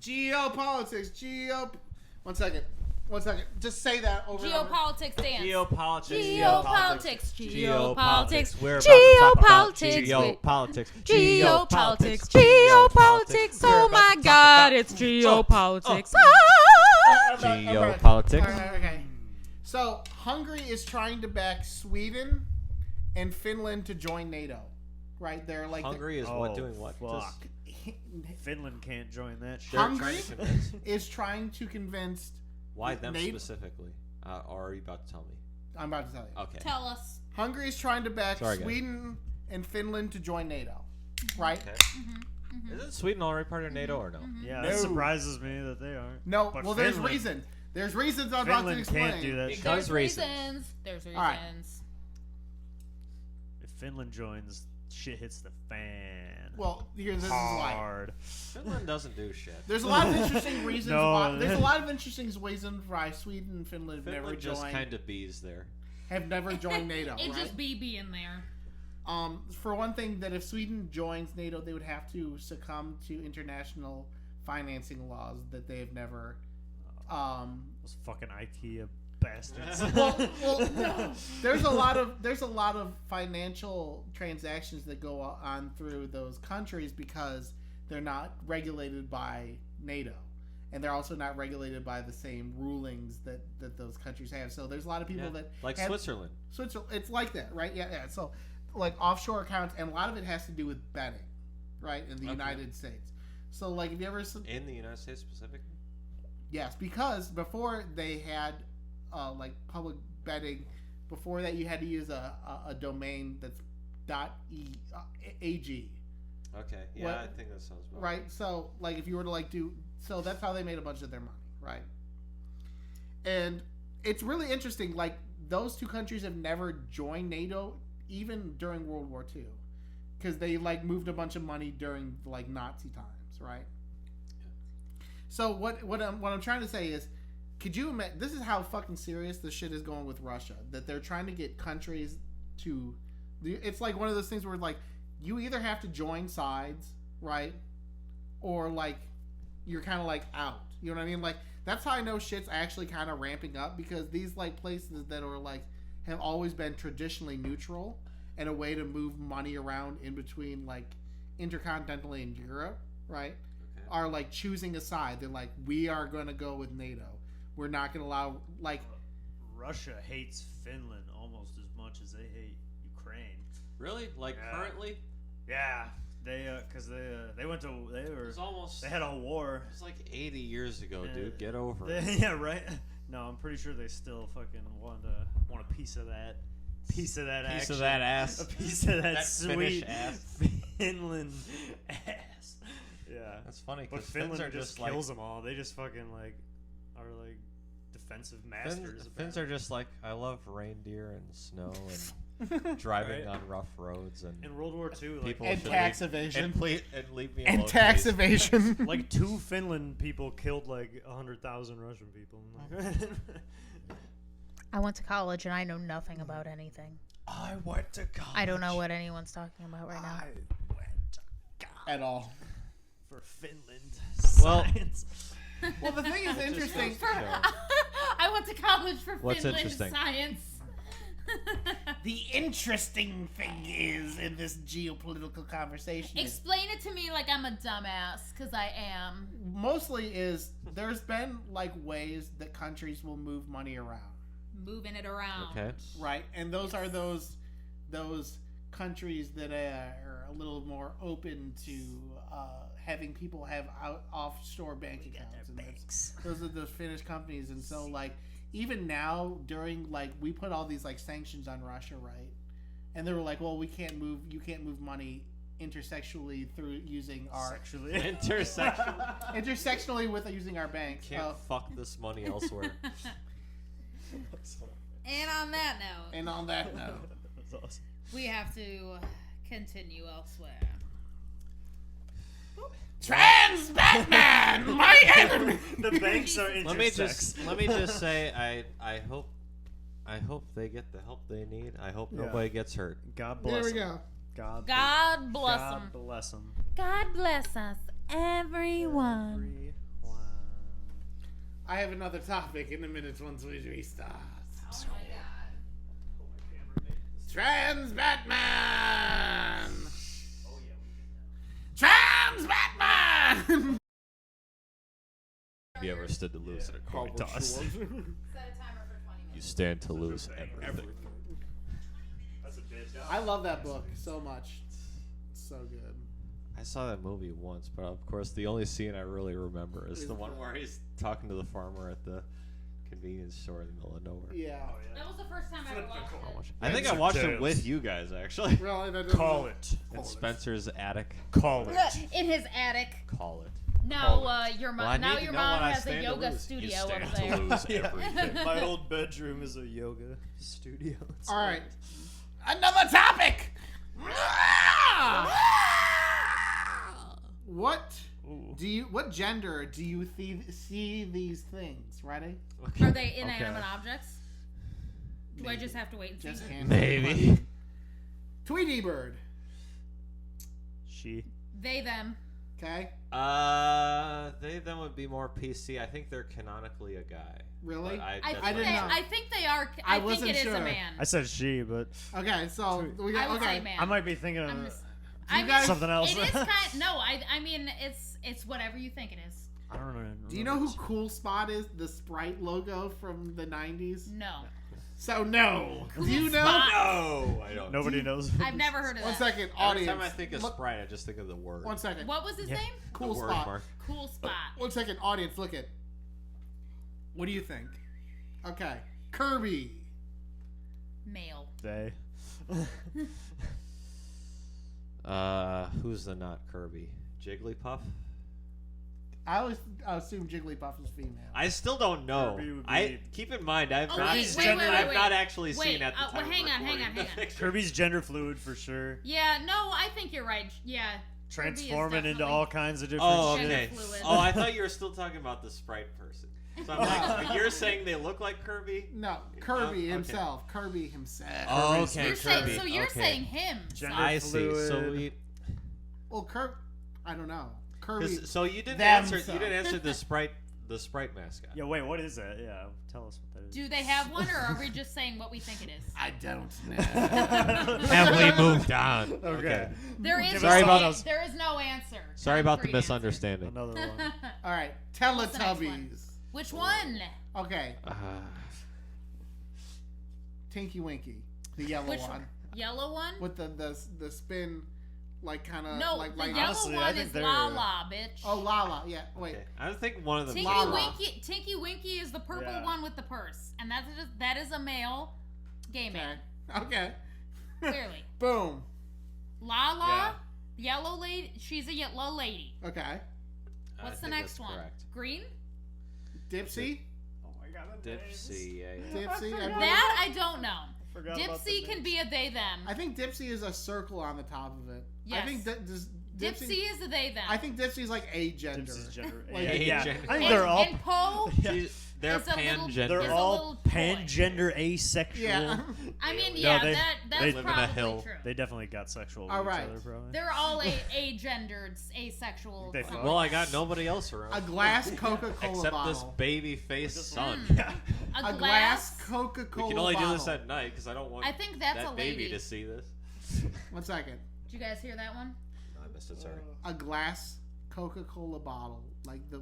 Geopolitics. 1 second. Just say that over. and over. Geopolitics dance. Geopolitics. Geopolitics. We're about to talk about Geopolitics. geopolitics. Geopolitics. Oh my God! It's geopolitics. Geopolitics. Okay. So Hungary is trying to back Sweden and Finland to join NATO. Right? They're like Hungary is what doing what? Fuck. Finland can't join that shit. They're Hungary trying to convince. is trying to convince. Why them NATO specifically? Or are you about to tell me? I'm about to tell you. Okay. Tell us. Hungary is trying to back Sorry, guys. Sweden and Finland to join NATO. Right? Okay. Isn't Sweden already part of NATO or no? Yeah, No. it surprises me that they aren't. No. But Well, there's Finland- reason. There's reasons I'm about to Finland explain. can't do that shit. Because There's reasons. reasons. There's reasons. All right. If Finland joins, shit hits the fan. Well, this is why. Hard. Finland doesn't do shit. There's a lot of interesting reasons. No. Why, there's a lot of interesting reasons why Sweden and Finland have Finland just never kind of bees there. joined NATO. It Right? just be in there. For one thing, that if Sweden joins NATO, they would have to succumb to international financing laws that they have never. Those fucking IKEA bastards. There's a lot of financial transactions that go on through those countries because they're not regulated by NATO, and they're also not regulated by the same rulings that those countries have. So there's a lot of people that Like have- Switzerland. it's like that, right? Yeah. So like offshore accounts, and a lot of it has to do with betting, right? In the United States. So like, if you ever In the United States specifically? yes, because before they had like public betting, before that you had to use a domain that's .ag. Okay. Yeah, What- I think that sounds about Right. So like, if you were to like so that's how they made a bunch of their money, right? And it's really interesting. Like, those two countries have never joined NATO even during World War II, because they like moved a bunch of money during like Nazi times, right? So what I'm trying to say is, could you imagine? This is how fucking serious this shit is going with Russia. That they're trying to get countries to. It's like one of those things where like, you either have to join sides, right, or like you're kind of like out. You know what I mean? Like, that's how I know shit's actually kind of ramping up, because these like places that are like have always been traditionally neutral and a way to move money around in between like intercontinentally in Europe, right? Okay. Are like choosing a side. They're like, we are going to go with NATO. We're not going to allow like. Russia hates Finland almost as much as they hate Ukraine. Really? Like Yeah. currently? Yeah, because they went to It's almost. they had a war. It was like 80 years ago, Yeah. dude. Get over it. Yeah, right. No, I'm pretty sure they still fucking want a piece of that. Piece of that Piece action. of that ass. A piece of that, That sweet Finnish ass. Finland ass. Yeah. That's funny But because Finland Finns are just just kills like. them all. They just fucking like are like defensive masters. Finns are just like, I love reindeer and snow and driving Right. on rough roads and in World War II. Like, people And should tax leave, evasion. and leave me alone. And tax please. evasion. like 2 Finland people killed like 100,000 Russian people. I'm like, I went to college and I know nothing about anything. I went to college. I don't know what anyone's talking about right now. At all. for Finland. Well- Science. Well, the thing is interesting. I went to college for What's Finland interesting? science. The interesting thing is, in this geopolitical conversation, is Explain it to me like I'm a dumbass, because I am. mostly is there's been like ways that countries will move money around, Moving it around. Okay. right? And those are those countries that are a little more open to having people have offshore bank accounts. And those are those Finnish companies, and so like even now during like we put all these like sanctions on Russia, right? And they were like, well, you can't move money intersexually through using our Sexually. intersectionally with using our banks. Can't fuck this money elsewhere. And on that note, And on that note, That's awesome. we have to continue elsewhere. Trans Batman, my enemy. The banks are intersex. Let me just say I hope they get the help they need. I hope nobody gets hurt. God bless. There we them. go. God bless God them. bless them. God bless us, everyone. I have another topic in a minute once we restart. Oh my god. Trans Batman. Trans Batman. Have you ever stood to lose in a coin toss? Set a timer for 20 You minutes. stand to lose everything. That's a bitch. I love that book so much. It's so good. I saw that movie once, but of course the only scene I really remember is the one where he's talking to the farmer at the convenience store in the middle of nowhere. Yeah. That was the first time I ever watched it. I think I watched it with you guys actually. Really? That doesn't- Call it. In Spencer's attic. Call it. In his attic. Call it. No, your Well, I mom. Now need to your know mom what I has a stand to yoga lose. studio You up stand there. to lose everything. My old bedroom is a yoga studio. It's All right. great. Another topic. What Ooh. what gender do you see these things? Ready? Are they inanimate objects? Do I just have to wait and Just see? answer. Maybe. Tweety bird. She. They, them. Okay. They then would be more PC. I think they're canonically a guy. Really? But I that's think didn't know. I think they are. I I think wasn't it is sure. a man. I said she, but Okay. So we got. I would Okay. say man. I might be thinking of I'm just- you I mean, guys- something else. It is kind. No, I mean, it's whatever you think it is. I don't know. Do you know who Cool Spot is? The Sprite logo from the '90s. No, So no. Do you know? Spot. No, I don't. Nobody knows. I've never heard of One that. second, Every audience. time I think of Look- Sprite, I just think of the word. 1 second. What was his Yeah. name? Cool the word Spot. mark. Cool Spot. 1 second, audience. Look at. What do you think? Okay, Kirby. Male. They. Who's the not Kirby? Jigglypuff? I always assume Jigglypuff is female. I still don't know. Kirby would I be- keep in mind I've Oh, not. wait, I've not actually Wait, seen at the time. well, hang of on, hang recording on, the hang on. picture. Kirby's gender fluid for sure. Yeah, no, I think you're right. Yeah. Kirby is Transforming into definitely- all kinds of different Oh, shit. okay. Gender fluid. Oh, I thought you were still talking about the Sprite person. So I'm like, but you're saying they look like Kirby? No, Kirby Okay. himself. Kirby himself. Oh, Kirby's- okay, You're saying, Kirby. so you're okay. saying him. Gender I see. So fluid. we. Well, I don't know. Kirby. So you didn't Them answer. so. You didn't answer the Sprite mascot. Yeah, wait, what is that? Yeah, tell us what that is. Do they have one, or are we just saying what we think it is? I don't know. Have we moved on? Okay. There is, Give Sorry no, about- those. there is no answer. Sorry about the Concrete answer. misunderstanding. Another one. All right, What's the next one? Teletubbies. Which one? Okay, Uh, Tinky Winky, the yellow Which one Yellow one? with the spin, like kind of No, like the light. yellow Honestly, I one think is they're- Lala, bitch. Oh, Lala. Yeah. Wait. okay. I think one of them. Tinky Lala. Winky is the purple Yeah. one with the purse, and that is a male gay man. Okay. Clearly, Boom. Lala, yellow lady. She's a yellow lady. Okay. I What's the think next that's one? Correct. Green. Dipsy. Oh my god, the Dipsy. Yeah. Dipsy. I, That I don't know. Forgot about the Dipsy can names. be a they them. I think Dipsy is a circle on the top of it. I Yes. think Dipsy is a they them. I think Dipsy's like a gender. Dipsy's gender. Like- yeah. Gender. I think and, they're all and Poe. They're It's a little- pan-gender. they're is a all little toy. pangender asexual. Yeah. I mean, No, yeah, they- that's they live in a probably hill. true. They definitely got sexual All with right. each other, probably. They're all agendered, asexual. They something. Well, I got nobody else around. A glass Coca-Cola Except bottle. this baby-faced son. A glass Coca-Cola We can only bottle. do this at night because I don't want I think that's that a lady. baby to see this. 1 second. Did you guys hear that one? No, I missed it. Sorry. A glass Coca-Cola bottle, like the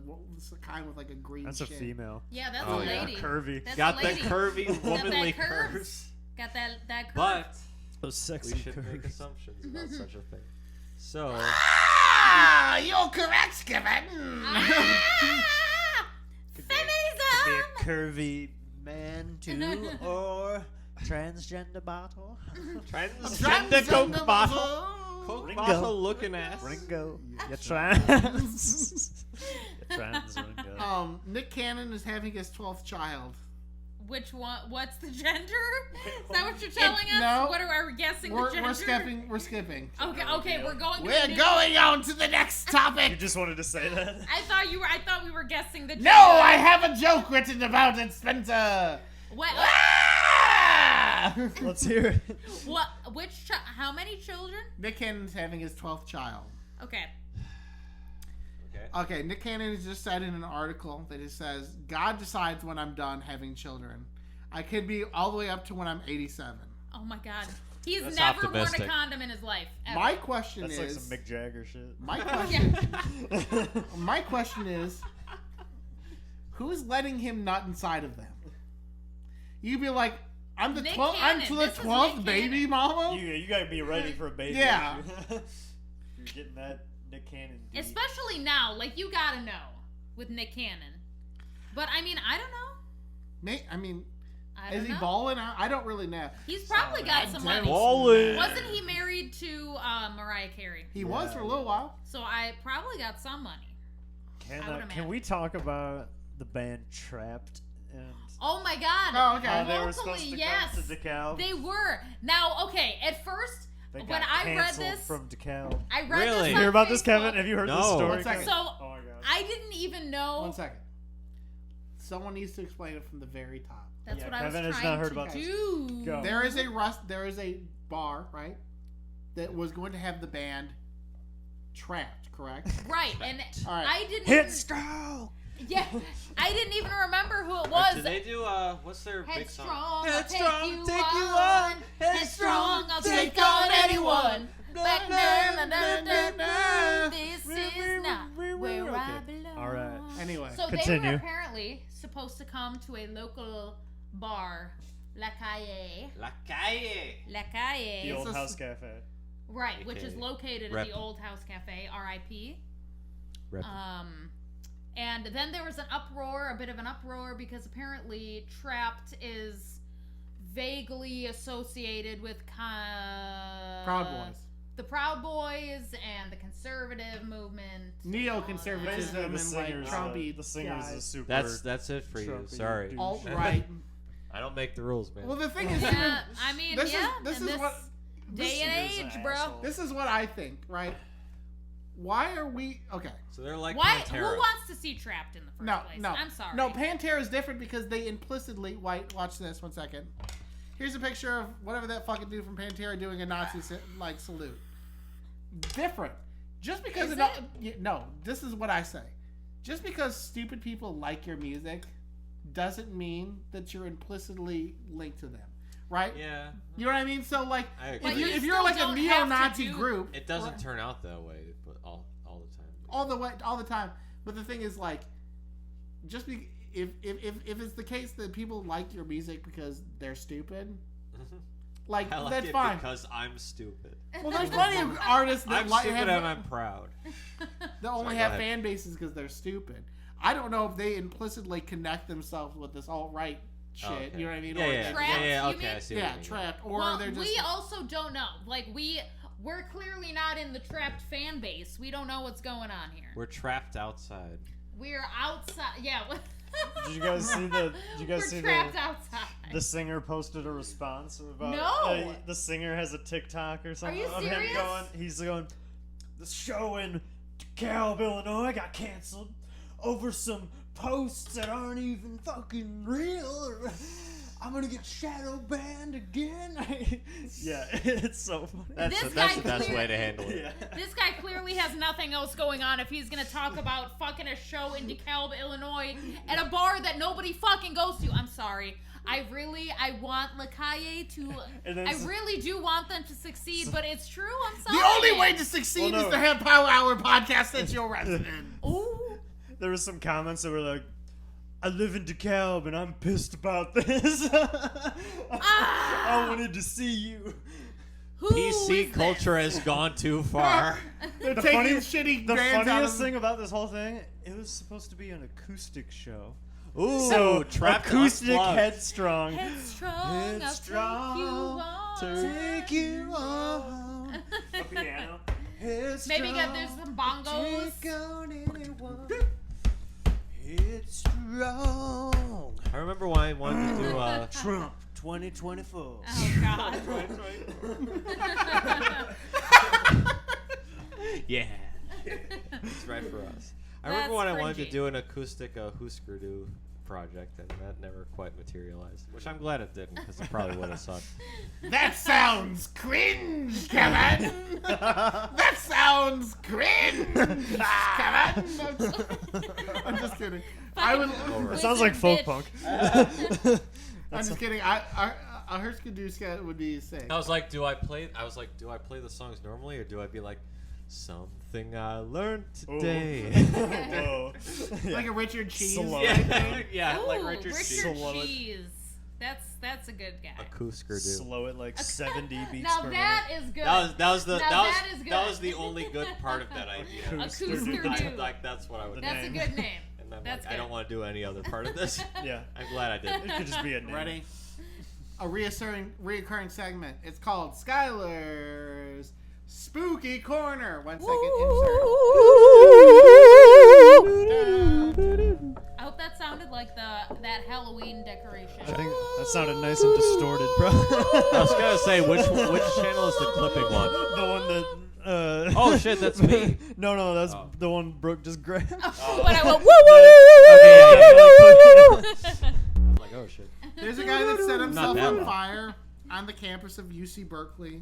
kind with like a green. That's a shit. female. Yeah, that's Oh, a yeah. lady. Curvy. That's Got a the lady. curvy, womanly Got that curves. curves. Got that curve. But Those sexy we should make curves. assumptions about such a thing. So, Ah, you're correct, Kevin. Ah! Could Feminism! be a curvy man too, or transgender bottle. transgender Transgender Coke bottle. Coke Ringo. bottle looking ass. Ringo. You trans. You trans Ringo. Nick Cannon is having his 12th child. Which one? What's the gender? Is that what you're telling us? no. What are we guessing the gender? We're skipping. Okay, we're going. We're to going on to the next You topic. just wanted to say that? I thought we were guessing the gender. No, I have a joke written about it, Spencer. What? Ah! Let's hear it. What? How many children? Nick Cannon's having his 12th child. Okay. Okay, Nick Cannon has just said in an article that it says, God decides when I'm done having children. I could be all the way up to when I'm 87. Oh my God. He's That's never optimistic. worn a condom in his life. Ever. My question That's is... like some Mick Jagger shit. My question is, who's letting him nut inside of them? You'd be like, I'm the Nick 12th. I'm Cannon. to the This is 12th Nick baby, Cannon. mama. You gotta be ready for a baby. Yeah. You're getting that Nick Cannon. Dude. Especially now, like you gotta know with Nick Cannon. But I mean, I don't know. I mean, I don't is he know. balling out? I don't really know. He's probably got some money. Ballin'. Wasn't he married to Mariah Carey? He was for a little while. So I probably got some money. I would Can imagine. we talk about the band Trapped? And Oh my God. Oh, okay. how they were Locally, supposed to yes. come to DeKalb? They were. Now, okay, at first, They when got I read canceled this, from DeKalb. I read Really? this You on hear about this, Facebook. Kevin? Have you heard No. this story? One second. So Oh my god. I didn't even know. 1 second. Someone needs to explain it from the very top. That's Yeah, what I Kevin was has trying not heard to about this. do. Go. There is a bar, right, that was going to have the band Trapped, correct? Right, and All right. I didn't. Hit even, Skull! Yeah, I didn't even remember who it was. Did they do what's their big song? Headstrong, Headstrong, I'll take you take you on. on. Headstrong, I'll take take on on anyone. Na, Back na, down, na, na, na, na, na. this is not where I Okay. belong. All right. Anyway. So they Continue. were apparently supposed to come to a local bar, La Calle. La Calle. La Calle. The Old It's a- House Cafe. Right, which is AKA located Rep. at the Old House Cafe, R.I.P. Rep. And then there was a bit of an uproar, because apparently Trapped is vaguely associated with Proud Boys. the Proud Boys and the conservative movement. Neoconservatism Basically, and the like singer's, Trumpy the singer's guys. a super. That's it for you. Trumpy Sorry. douche. Alt-right. I don't make the rules, man. Well, the thing is, Yeah, I mean, This is- yeah, this in is what- day and This is age, an bro. asshole. this is what I think, right? Why are we okay? So they're like Why? Pantera. Who wants to see Trapped in the first No, place? no, I'm sorry. No, Pantera is different because they implicitly watch this 1 second. Here's a picture of whatever that fucking dude from Pantera doing a Nazi like salute. Different. Just because Is no, this is what I say. Just because stupid people like your music doesn't mean that you're implicitly linked to them, right? Yeah. You know what I mean? So like, I agree. But you if you're still like a don't have to neo-Nazi do- group, It doesn't right? turn out that way, but all the time. all the time. But the thing is, like, just if it's the case that people like your music because they're stupid, like I like that's it fine. because I'm stupid. Well, there's plenty of artists that I'm like stupid have and I'm proud. that only Sorry, go have ahead. fan bases because they're stupid. I don't know if they implicitly connect themselves with this alt-right shit. Oh, okay. You know what I mean? Yeah, Or yeah, Trapped, yeah, yeah. you Okay, mean? I see. what yeah, you mean. trapped, or Well, they're just. we also don't know. Like we're clearly not in the Trapped fan base. We don't know what's going on here. We're trapped outside. We're outside. Yeah. Did you guys see the? Did you guys We're see trapped the? outside. The singer posted a response about. No! The singer has a TikTok or something you of serious? him going. He's going. The show in DeKalb, Illinois, got canceled over some posts that aren't even fucking real. I'm gonna get shadow banned again. Yeah, it's so funny. This That's guy the best clear- way to handle it. Yeah. This guy clearly has nothing else going on if he's gonna talk about fucking a show in DeKalb, Illinois, at a bar that nobody fucking goes to. I'm sorry. I want La Calle to. And then I really do want them to succeed, but it's true. I'm sorry. the only way to succeed Well, no. is to have Power Hour podcast that you're resident. Ooh. There was some comments that were like, I live in DeKalb and I'm pissed about this. I wanted to see you. Who PC is culture has gone too far. They're The taking funny- shitty The bands out funniest of thing about this whole thing, it was supposed to be an acoustic show. Ooh, So trapped acoustic unplugged. Headstrong. Headstrong, Headstrong, I'll take you on. Take you on. A piano. Maybe there's some bongos. Take on anyone. It's strong. I remember when I wanted to do Trump 2024. Oh God. yeah, it's right for us. I That's remember when I wanted cringy. to do an acoustic Husker Du project, and that never quite materialized. Which I'm glad it didn't, because it probably would have sucked. That sounds cringe, Kevin. That sounds cringe, Kevin. I'm just kidding. I would. Over. It sounds like folk Bitch. punk. I'm just kidding. A Husker Du sketch would be sick. I was like, do I play the songs normally, or do I be like, something I learned today? Whoa. Like a Richard Cheese. Slow. yeah, Ooh, like Richard Cheese. Slow it. Cheese. That's a good guy. Husker Du. Slow it like 70 beats Now per that is good. That was good. the only good part of that idea. Husker Husker Du. Du. Like that's what I would. That's a name. good name. And then That's like, I don't good. want to do any other part of this. minute. Yeah. I'm glad I did. It could just be a name. Ready? A reoccurring segment. It's called Skylar's Spooky Corner. 1 second insert. I hope that sounded like that Halloween decoration. I think that sounded nice and distorted, bro. I was gonna say which channel is the clipping one? The one that. Oh shit, that's me. No, that's Oh. the one Brooke just grabbed. When I went woo Okay, I'm like, oh shit. There's a guy that set himself that on one. fire on the campus of UC Berkeley.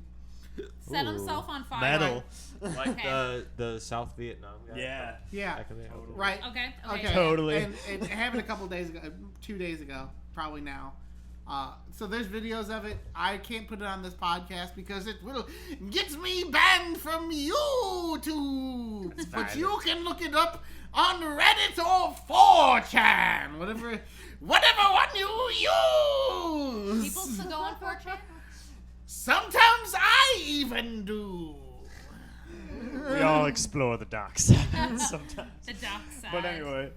set himself on fire. Metal. Like Okay. the South Vietnam guy. Yeah. Yeah. Back in the day. Right. Okay. Okay. Totally. And it happened a couple days ago, 2 days ago, probably now. So there's videos of it. I can't put it on this podcast because it will get me banned from YouTube. But you can look it up on Reddit or 4chan, whatever one you use. People still go on 4chan? Sometimes I even do. We all explore the dark side sometimes. The dark side. But anyway,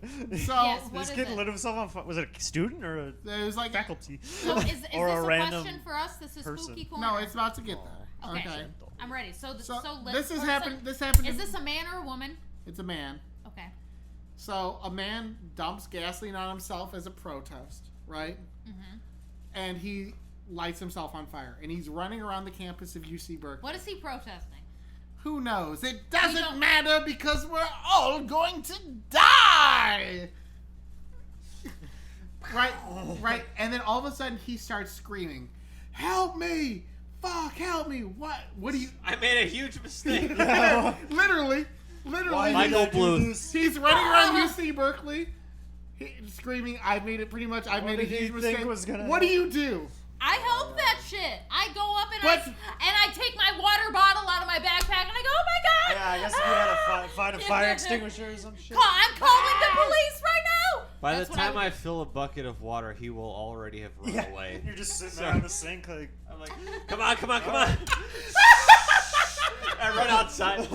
So Yes, what this is kid it? lit himself on fire. Was it a student or a there's like faculty? So is this Or a a random question for us? This is person. Spooky Corner. no, it's about to get there. Okay. Okay. I'm ready. So So let's this has first, happened. This happened. Is this a man or a woman? It's a man. Okay. So a man dumps gasoline on himself as a protest, right? Mm-hmm. And he lights himself on fire, and he's running around the campus of UC Berkeley. What is he protesting? Who knows? It don't- doesn't matter because we're all going to die. Right, right. And then all of a sudden he starts screaming, "Help me! Fuck, help me! What do you?" I made a huge mistake. literally. Michael Bluth. He's running around UC Berkeley, screaming, "I made it! Pretty much, I What made a did he huge think mistake." was gonna What do you do? I help that shit. I go up and But- I take my water bottle out of my backpack and I go, oh my god! Yeah, I guess if you had to find a fire extinguisher or some shit. I'm calling the police right now. By That's the what time would I do. fill a bucket of water, he will already have run Yeah, away. you're just sitting Sorry. there on the sink like. I'm like, come on. I run outside.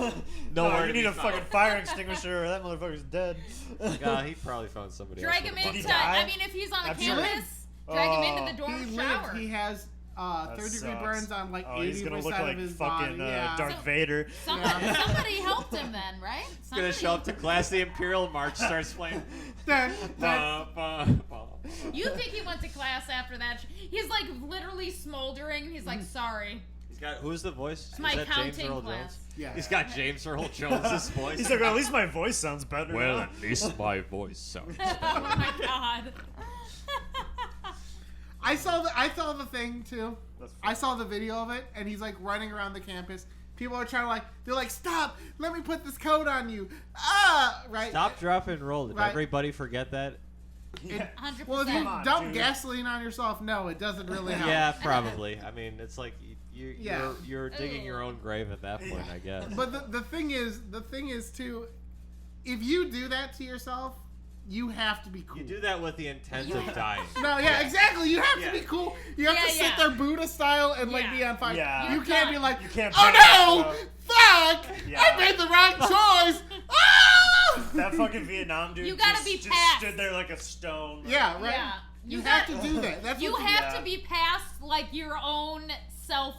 No, you need a fucking fire extinguisher or that motherfucker's dead. He probably found somebody drag else. him with a Did he into. bucket. die? I mean, if he's on a I'm sure. campus, drag him into the He dorm lived. shower. He has third-degree sucks. burns on like Oh, he's 80% gonna look of like his fucking body. Yeah. Darth So- Vader. Somebody helped him then, right? He's gonna show up to class. The Imperial March starts playing. Dun, dun. You think he went to class after that? He's like literally smoldering. He's like, sorry. He's got who's the voice? It's my Is that James counting Earl class. Jones? Yeah. He's got James Earl Jones' voice. He's like, well, at least my voice sounds better. well, now. at least my voice sounds. Oh my god. I saw the thing too. I saw the video of it, and he's like running around the campus. People are trying to they're like, stop! Let me put this coat on you. Right. Stop, drop, and roll. Did Right. everybody forget that? Yeah. 100%. Well, if you on, dump dude. gasoline on yourself, no, it doesn't really help. Yeah, probably. I mean, it's like Yeah. you're digging your own grave at that point, I guess. But the thing is too, if you do that to yourself, you have to be cool. You do that with the intent of dying. No, yeah, exactly. You have Yeah. to be cool. You have to Yeah, sit yeah. there Buddha style and Yeah. be on fire. Yeah. You can't be like, You can't oh back no, up. fuck, Yeah. I made the wrong choice. Ah! That fucking Vietnam dude You gotta just, be just past. stood there like a stone. Yeah, right. Yeah. You have to do that. That's You what have Yeah. to be past like your own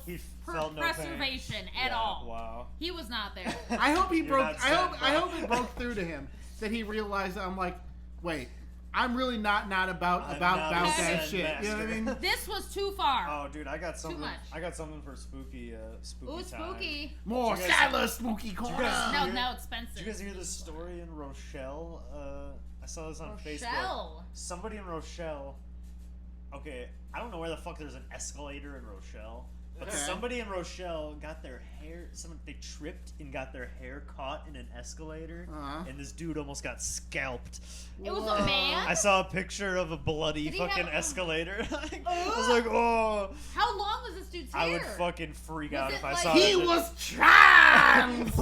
He felt no pain. self-preservation at Yeah, all. Wow. He was not there. I hope he You're broke. not I hope. sad, I bro. hope it broke through to him that he realized. I'm like, wait, I'm really not about I'm about not that a shit. Zen You know what I mean? master. This was too far. Oh, dude, I got something. much. I got something for spooky. Spooky Ooh, time. spooky. More Did you guys- Skylar spooky corner. guys- No, Did now expensive. you guys hear this story in Rochelle? I saw this on Facebook. Rochelle. Somebody in Rochelle. Okay, I don't know where the fuck there's an escalator in Rochelle, but Okay. somebody in Rochelle got their hair. They tripped and got their hair caught in an escalator, Uh-huh. and this dude almost got scalped. It was Whoa. a man. I saw a picture of a bloody Did he fucking have- escalator. I was like, oh, How long was this dude's hair? I would fucking freak Was out it if I like- saw He that. was trans.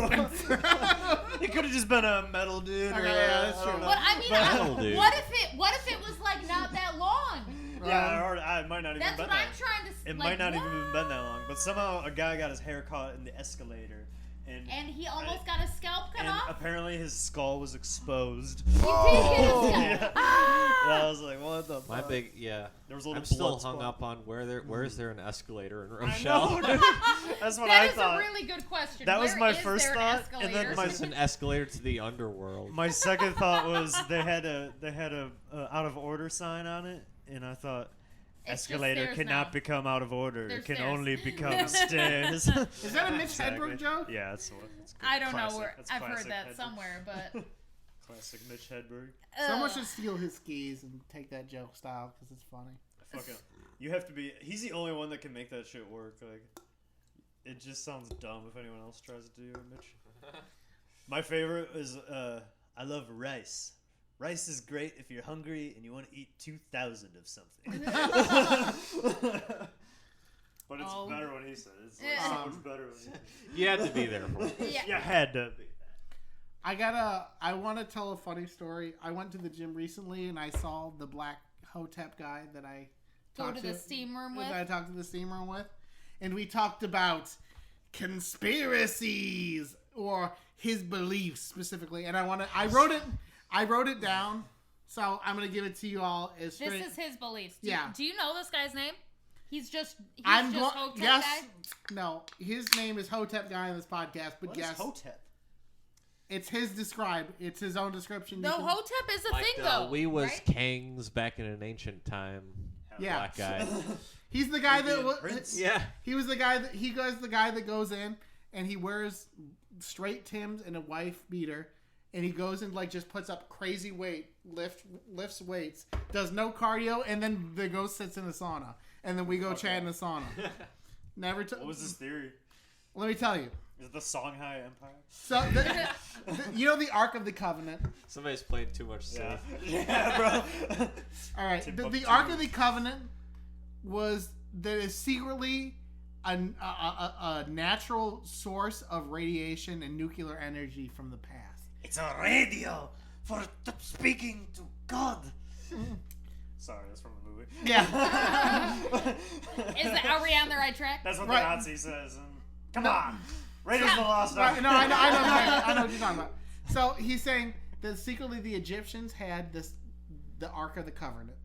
It could have just been a metal dude. Okay, or, yeah, that's I don't true. know. But I mean, Metal dude. what if it was like not that long? Yeah, or it might not even That's been what that. I'm trying to. It like, might not even what? have been that long, but somehow a guy got his hair caught in the escalator, and And he almost got his scalp cut and off. apparently his skull was exposed. He did get his scalp. Yeah. Ah! Yeah, I was like, what the My fuck? big yeah. There was a little I'm still blood hung spot. up on where is there an escalator in I Rochelle? know, dude. That's what That I is thought. a really good question. That was Where my is first there an thought, and then escalator? my- This is an escalator to the underworld. My second thought was they had a out of order sign on it, and I thought It's just escalator stairs cannot now. become out of order. They're it can stairs. only become stairs. Is that a Mitch Exactly. Hedberg joke? Yeah, that's one. It's good. I don't know Classic. where. That's I've heard classic that Hedberg. somewhere, but Classic Mitch Hedberg. Someone Ugh. should steal his skis and take that joke style because it's funny. Fuck him. You have to be. He's the only one that can make that shit work. Like, it just sounds dumb if anyone else tries to do it, Mitch. My favorite is I love rice. Rice is great if you're hungry and you want to eat 2,000 of something. But it's Oh. better when he said it. It's like Yeah. so much better when he said it. You had to be there for it. yeah. You had to be. I want to tell a funny story. I went to the gym recently and I saw the black Hotep guy that I Go talked to the steam room with. that I talked to the steam room with, and we talked about conspiracies or his beliefs specifically. And I wrote it down, so I'm gonna give it to you all as straight. This is his beliefs. Yeah. Do you know this guy's name? He's just I'm just go- Hotep yes, guy. no, his name is Hotep guy in this podcast, but What yes, is Hotep? it's his describe. It's his own description. No, You can- Hotep is a Like thing though. we was right? kings back in an ancient time. Yeah. Black guy. He's the guy that Indian was. prince? Yeah. He was the guy that he goes the guy that goes in and he wears straight Timbs and a wife beater, and he goes and like just puts up crazy weight, lifts weights, does no cardio, and then the ghost sits in the sauna, and then we go chat in the sauna. Never. What was his theory? Let me tell you. Is it the Songhai Empire? So you know the Ark of the Covenant. Somebody's played too much safe. Yeah, bro. All right, the Timbuktu. Ark of the Covenant was that is secretly a natural source of radiation and nuclear energy from the past. It's a radio for speaking to God. Sorry, that's from a movie. Yeah. Are we on the right track? That's what Right. the Nazi says. And come on, Raiders of the Lost Right, Ark. no, I know what you're talking about. So he's saying that secretly the Egyptians had the Ark of the Covenant,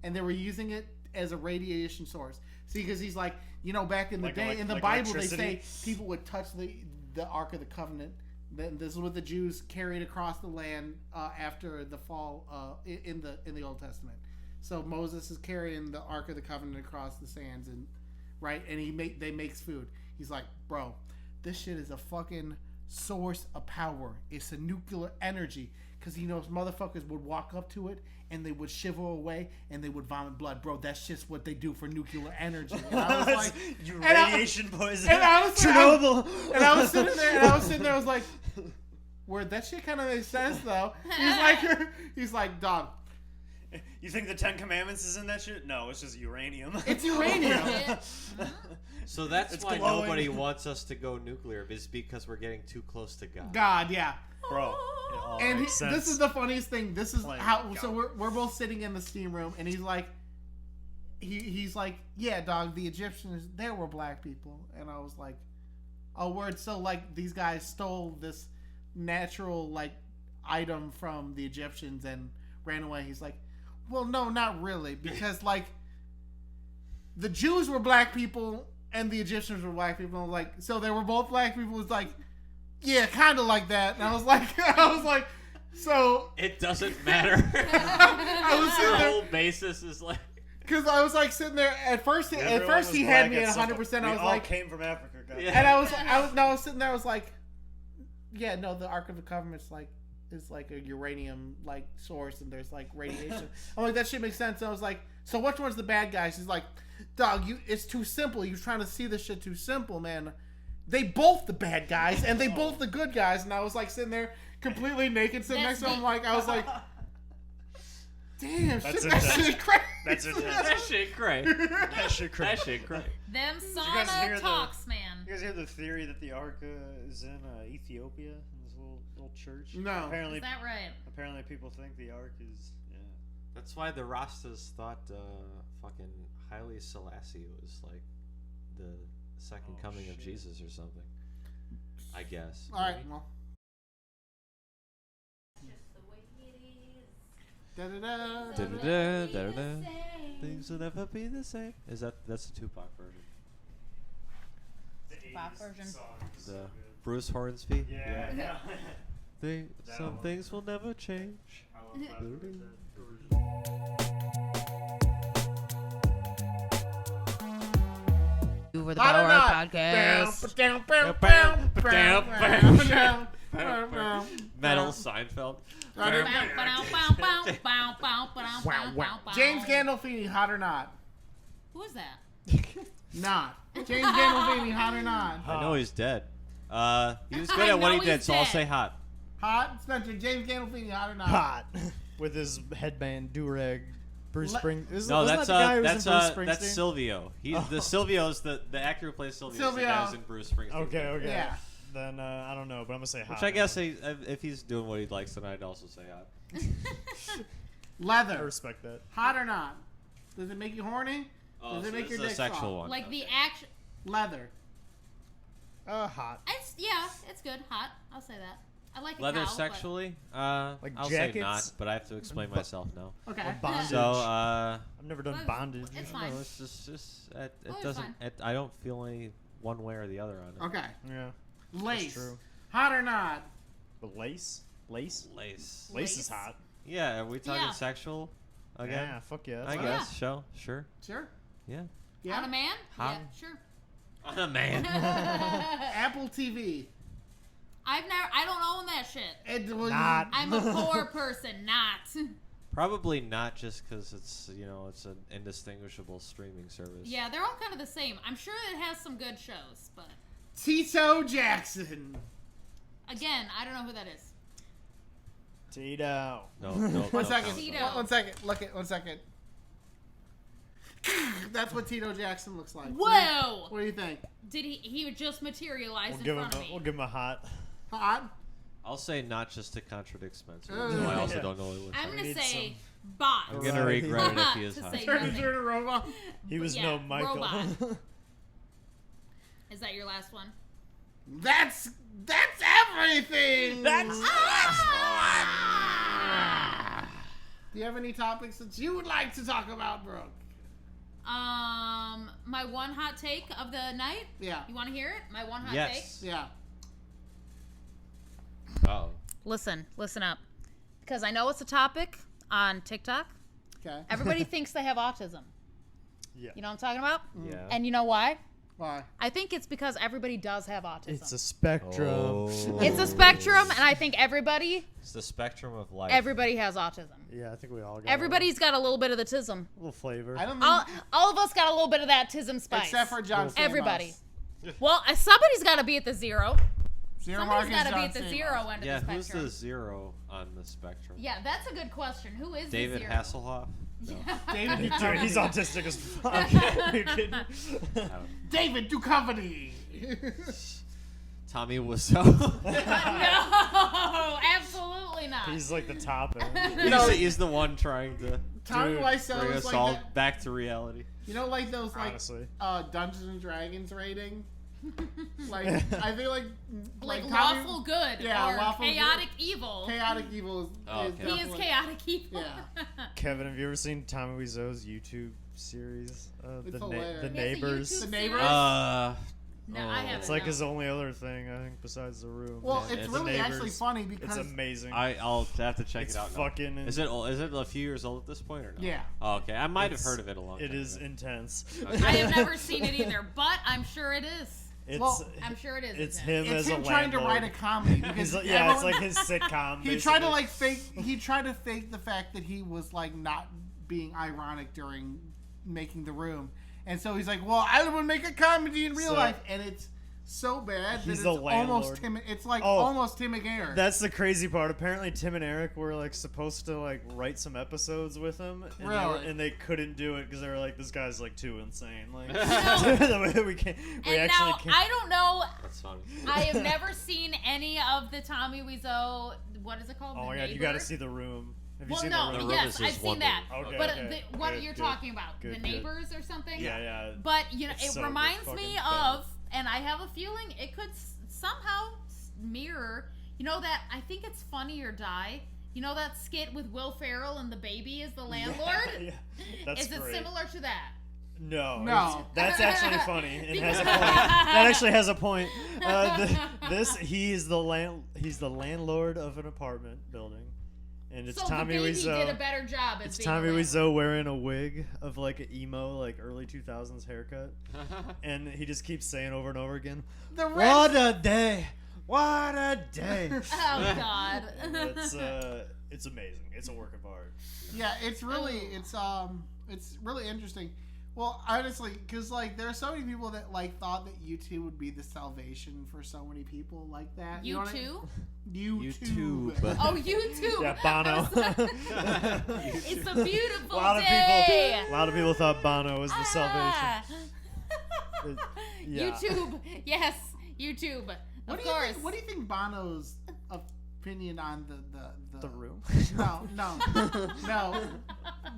and they were using it as a radiation source. See, because he's like, back in the day, in the like Bible, they say electricity? people would touch the Ark of the Covenant. Then this is what the Jews carried across the land after the fall in the Old Testament. So Moses is carrying the Ark of the Covenant across the sands, and they makes food. He's like, bro, this shit is a fucking source of power. It's a nuclear energy. Because he knows motherfuckers would walk up to it and they would shiver away and they would vomit blood. Bro, that's just what they do for nuclear energy. And I was like, you and I- radiation poison. and I was- Chernobyl. and I was sitting there, I was like, word, that shit kind of makes sense though. He's like, dog, You think the Ten Commandments is in that shit? No, it's just uranium. it's uranium. So that's It's why glowing. nobody wants us to go nuclear, is because we're getting too close to God. God, yeah. Bro, it all And makes sense. this is the funniest thing. This is Plain how. God. So we're both sitting in the steam room, and he's like, he's like, yeah, dog. The Egyptians, they were black people, and I was like, oh, word. So like these guys stole this natural like item from the Egyptians and ran away. He's like, well, no, not really, because like the Jews were black people and the Egyptians were black people. And like, so they were both black people. It was like, yeah, kind of like that. And I was like, so It doesn't matter. I was sitting Your there whole basis is like. because I was like sitting there at first. At Everyone first, was he had black me at some 100%. point. I We was all like, came from Africa, guys. Yeah. and I was sitting there. I was like, yeah, no, the Ark of the Covenant's like is like a uranium like source, and there's like radiation. I'm like, that shit makes sense. And I was like, so which one's the bad guys? He's like, dog, it's too simple. You're trying to see this shit too simple, man. They both the bad guys, and they both the good guys. And I was like sitting there completely naked, sitting next to him. I was like, damn, That's shit, that intense. shit crazy. That's intense. That shit cray. That shit crazy. That shit cray. Them guys hear sauna the- talks, man. You guys hear the theory that the Ark is in Ethiopia, in this little church? No. Apparently, Is that right? apparently people think the Ark is. Yeah. That's why the Rastas thought fucking Haile Selassie was like the second Oh, coming of shit. Jesus or something. I guess. All right, maybe. well. Just the way it is. Da-da-da, Da-da-da, da-da-da. Things will never be the same. That's the Tupac version? The Pop 80s version. song is so The good. Bruce Hornsby. Yeah. Yeah. That Some one. things will never change. I love that version. For the Hot or Power not? Podcast. Metal Seinfeld. James Gandolfini, hot or not? Who is that? Not. James Gandolfini, hot or not? I know he's dead. He was good I at what know he did, he's so I'll dead. say hot. Hot? Spencer, James Gandolfini, hot or not? Hot. With his headband, do-rag, Bruce Le- Spring. No, wasn't that's that the guy who was in Bruce Springsteen? that's Silvio. He's the Silvio's the actor who plays Silvio. Is the Silvio. guy who's in Bruce Springsteen. Okay. Yeah. Then I don't know, but I'm gonna say hot. Which I guess if he's doing what he likes, then I'd also say hot. I Leather. respect that. Hot or not? Does it make you horny? Oh, Does it so make this your is a dick sexual soft? one. Like the Okay. action. Leather. Hot. It's good. Hot. I'll say that. I like Leather a cow, but- sexually? Like I'll jackets? say not, but I have to explain myself now. Okay. Or bondage. So, I've never done Well, bondage. it's no, fine. it's just it Oh, it's doesn't. fine. I don't feel any one way or the other on it. Okay. Yeah. Lace. true. Hot or not? But lace? Lace? Lace. Lace is Lace? hot. Yeah, are we talking Yeah. sexual again? Yeah, fuck yeah. I that's guess. hot. Sure. Sure. Yeah. Yeah. On a man? Hot. Yeah, sure. On a man. Apple TV. I don't own that shit. Not. I'm a poor person, not. Probably not just because it's it's an indistinguishable streaming service. Yeah, they're all kind of the same. I'm sure it has some good shows, but Tito Jackson. again, I don't know who that is. Tito. No. One second. Tito. One second. Look it. 1 second. That's what Tito Jackson looks like. Whoa! What do you think? Did he just materialize We'll in give him. front of me? We'll give him a hot. Hot? I'll say not just to contradict Spencer. Oh. So I also Yeah. don't know what it looks I'm like. gonna need say some- bot. I'm gonna Right. regret it if he is To hot. say Turn nothing. into a robot. He was Yeah, no Michael. robot. Is that your last one? That's everything. Do you have any topics that you would like to talk about, Brooke? My one hot take of the night. Yeah. You want to hear it? My one hot Yes. take. Yeah. Oh. Listen up, because I know it's a topic on TikTok. Okay. Everybody thinks they have autism. Yeah. You know what I'm talking about? Yeah. And you know why? Why? I think it's because everybody does have autism. It's a spectrum. Oh. It's a spectrum, and I think everybody It's the spectrum of life. has autism. Yeah, I think we all got Everybody's got a little bit of the tism. a little flavor. I don't think. All of us got a little bit of that tism spice. Except for John Stamos. everybody. Well, somebody's got to be at the zero. Zero mark Somebody's is got to be John at the Stamos. zero end Yeah, of the who's spectrum. the zero on the spectrum? Yeah, that's a good question. Who is David the zero? Hasselhoff? No. David Dude, Duchovny. he's autistic as fuck. Are you kidding? I don't- David Duchovny. Tommy Wiseau. No, absolutely not. He's like the top end. he's the one trying to Tommy Dude, Wiseau bring is us like all that, back to reality. you know, like those like Honestly. Dungeons and Dragons rating. Like I feel like like Tommy- lawful good Yeah, or lawful chaotic evil. Chaotic evil is, Oh, is okay. He is definitely- chaotic evil. Yeah. Kevin, have you ever seen Tommy Wiseau's YouTube series? It's The hilarious. He has a Neighbors. YouTube The Neighbors? series? No, I oh. haven't. It's like no. his only other thing, I think, besides The Room. Well, Yeah, it's it's really Neighbors. actually funny It's because amazing. I'll have to check it's it out now. fucking. Is it a few years old at this point or no? yeah. Oh, okay. I might have It's- heard of it a long time It is ago. intense. I have never seen it either, but I'm sure it is. It's Well, I'm sure it is. it's intense. him It's as him a trying to landlord. write a comedy because He's like, yeah, it's everyone- like his sitcom. he tried to basically. like fake. He tried to fake the fact that he was like not being ironic during making The Room, and so he's like, "Well, I would make a comedy in real So- life," and it's so bad that He's it's the almost landlord. Tim. It's like Oh. almost Tim McGarrett. That's the crazy part. Apparently, Tim and Eric were like supposed to like write some episodes with him, and, Really? they couldn't do it because they were like, "This guy's like too insane." Like, No. the way we can't. We And actually now can't. I don't know. That's funny. I have never seen any of the Tommy Wiseau. What is it called? Oh The my god, you Neighbor? got to see The Room. Have you Well, seen no, The Room? The Room yes, is I've just seen one that. movie. Okay, But okay. what Good, you're good. talking about, Good, the good. Neighbors or something. Yeah, yeah. But you know, It's it so reminds fucking me bad. of, and I have a feeling it could somehow mirror. You know that I think it's Funny or Die. You know that skit with Will Ferrell and the baby is the landlord. Yeah, that's is it great. similar to that? No, No. it's- that's actually funny and has a Because- point. That actually has a point. He's the landlord of an apartment building, and it's So Tommy the baby Wiseau. did a better job. As It's being a Tommy landlord. Wiseau wearing a wig of like an emo, like early 2000s haircut, and he just keeps saying over and over again, the "What a day! What a day!" Oh God. It's amazing. It's a work of art. Yeah, it's really interesting. Well, honestly, because like there are so many people that like thought that YouTube would be the salvation for so many people like that. You know what I- too? YouTube. Oh, you too. Yeah, Bono. It's a beautiful A lot of day. people. A lot of people thought Bono was the Ah. salvation. Yeah. YouTube. Yes, YouTube. What Of do you course. think? What do you think Bono's opinion on the The Room. No.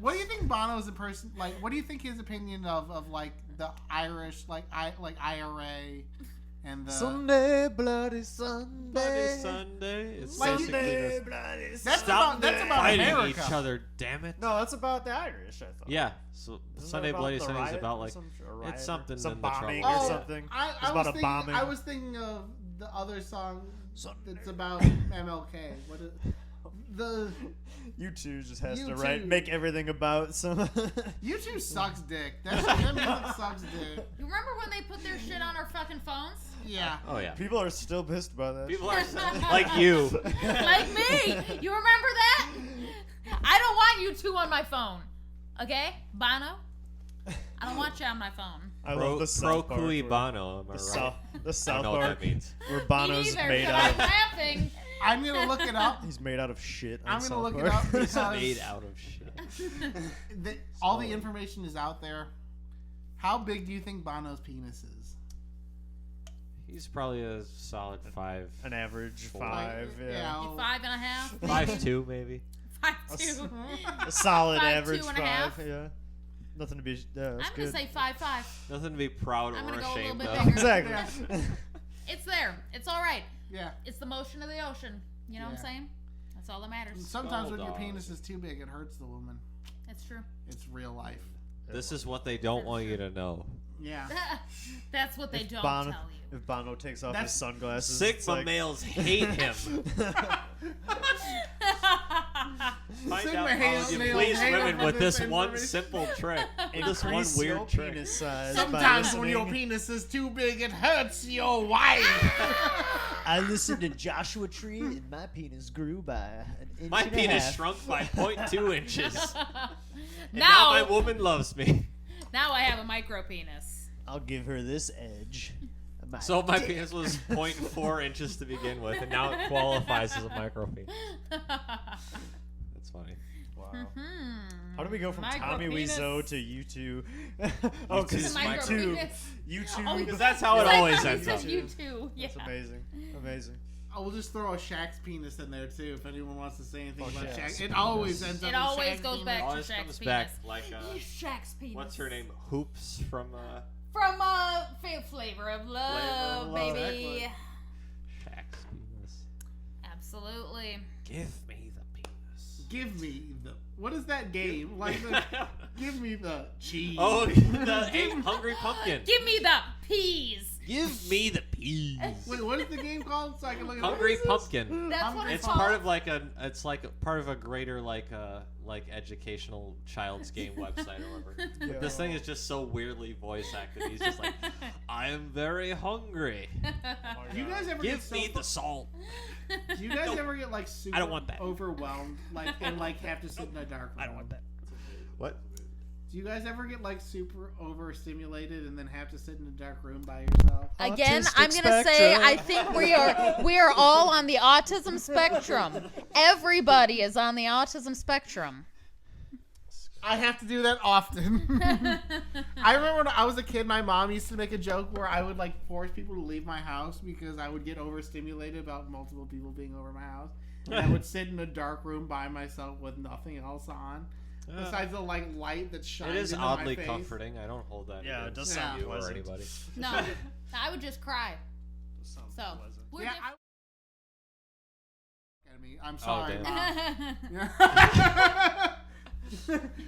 What do you think Bono's a person like? What do you think his opinion of like the Irish like IRA and the Sunday, bloody Sunday. Bloody Sunday. It's Like, basically Sunday, just bloody That's Sunday. that's about fighting America. each other. Damn it. No, that's about the Irish, I thought. Yeah. So Isn't that Sunday about Bloody the Sunday is riot about or like a riot it's or something some in the bombing trouble. or Oh, something. I It's was about a thinking, bombing. I was thinking of the other song Sunday. that's about MLK. What is the YouTube just has to YouTube. make everything about some. YouTube sucks dick. That music sucks dick. You remember when they put their shit on our fucking phones? Yeah. Oh yeah. People are still pissed about that. People are like you. Like me. You remember that? I don't want you two on my phone. Okay, Bono. I don't want you on my phone. I Pro, love the pro South Park cui where- bono. Am I The right? South, the I don't South know what Park that means. where Me Bono's neither, made but out I'm of. laughing. I'm gonna look it up. He's made out of shit. on I'm gonna South look it Park. up because Made out of shit. all the information is out there. How big do you think Bono's penis is? He's probably a solid An average Four. 5. Yeah. Oh. 5.5. 5'2", maybe. 5'2". A solid 5'2" average and a 5. half. Yeah. Nothing to be. Yeah, that's I'm good. gonna say 5'5". Nothing to be proud I'm or gonna go a little ashamed bit of. bigger. Exactly. It's there. It's all right. Yeah. It's the motion of the ocean. You know what I'm Yeah. saying? That's all that matters. Sometimes when your Bulldog. penis is too big, it hurts the woman. It's true. It's real life. This is what they don't want you to know. Yeah. That's what they don't Bono, tell you. if Bono takes off That's- his sunglasses, it's Sigma like, males hate him. Find Sigma out how males you hate please him women for with this this one information. simple trick. This one increase your weird trick. penis size by Sometimes when your listening. penis is too big, it hurts your wife. I listened to Joshua Tree and my penis grew by an inch My and a penis half. shrunk by 0.2 inches. And now Now, my woman loves me. now I have a micro penis. I'll give her this edge. So my penis was 0.4 inches to begin with, and now it qualifies as a micro penis. That's funny. Wow. Hmm. How do we go from Micro Tommy penis. Wiseau to you two? Oh, It's because a micro YouTube. penis. YouTube. Oh, Because that's how it I always thought you ends said up. You too. Yeah. That's amazing. Amazing. I will just throw a Shaq's penis in there too if anyone wants to say anything Oh, about Shaq's Shaq. It always penis. ends up. It in always Shaq's goes penis. back to Always Shaq's comes penis. back like Shaq's penis. what's her name? Hoops from From Flavor of Love, Love, baby. Shaq's penis. Absolutely. Give me the penis. Give me the. What is that game? Give me the cheese. Oh, the Hungry Pumpkin. Give me the peas. Give me the peas. Wait, what is the game called? So I can look at Hungry Pumpkin. That's what It's it's called. part of like it's like part of a greater like educational child's game website or whatever. This thing is just so weirdly voice acted. He's just like, I am very hungry. Do you guys ever Give me the salt. Do you guys ever get like super I don't want that. overwhelmed, like and like have to sit in a dark room? I don't want that. What? Do you guys ever get like super overstimulated and then have to sit in a dark room by yourself? Again, Autistic I'm gonna say spectrum. I think we are all on the autism spectrum. Everybody is on the autism spectrum. I have to do that often. I remember when I was a kid, my mom used to make a joke where I would like force people to leave my house because I would get overstimulated about multiple people being over my house. And I would sit in a dark room by myself with nothing else on. Besides the like light that shines. It is into oddly my face. comforting. I don't hold that. Yeah, it does against sound you or pleasant. anybody. No, I would just cry. Sounds So pleasant. we're Yeah, just- I'm sorry, damn. Mom.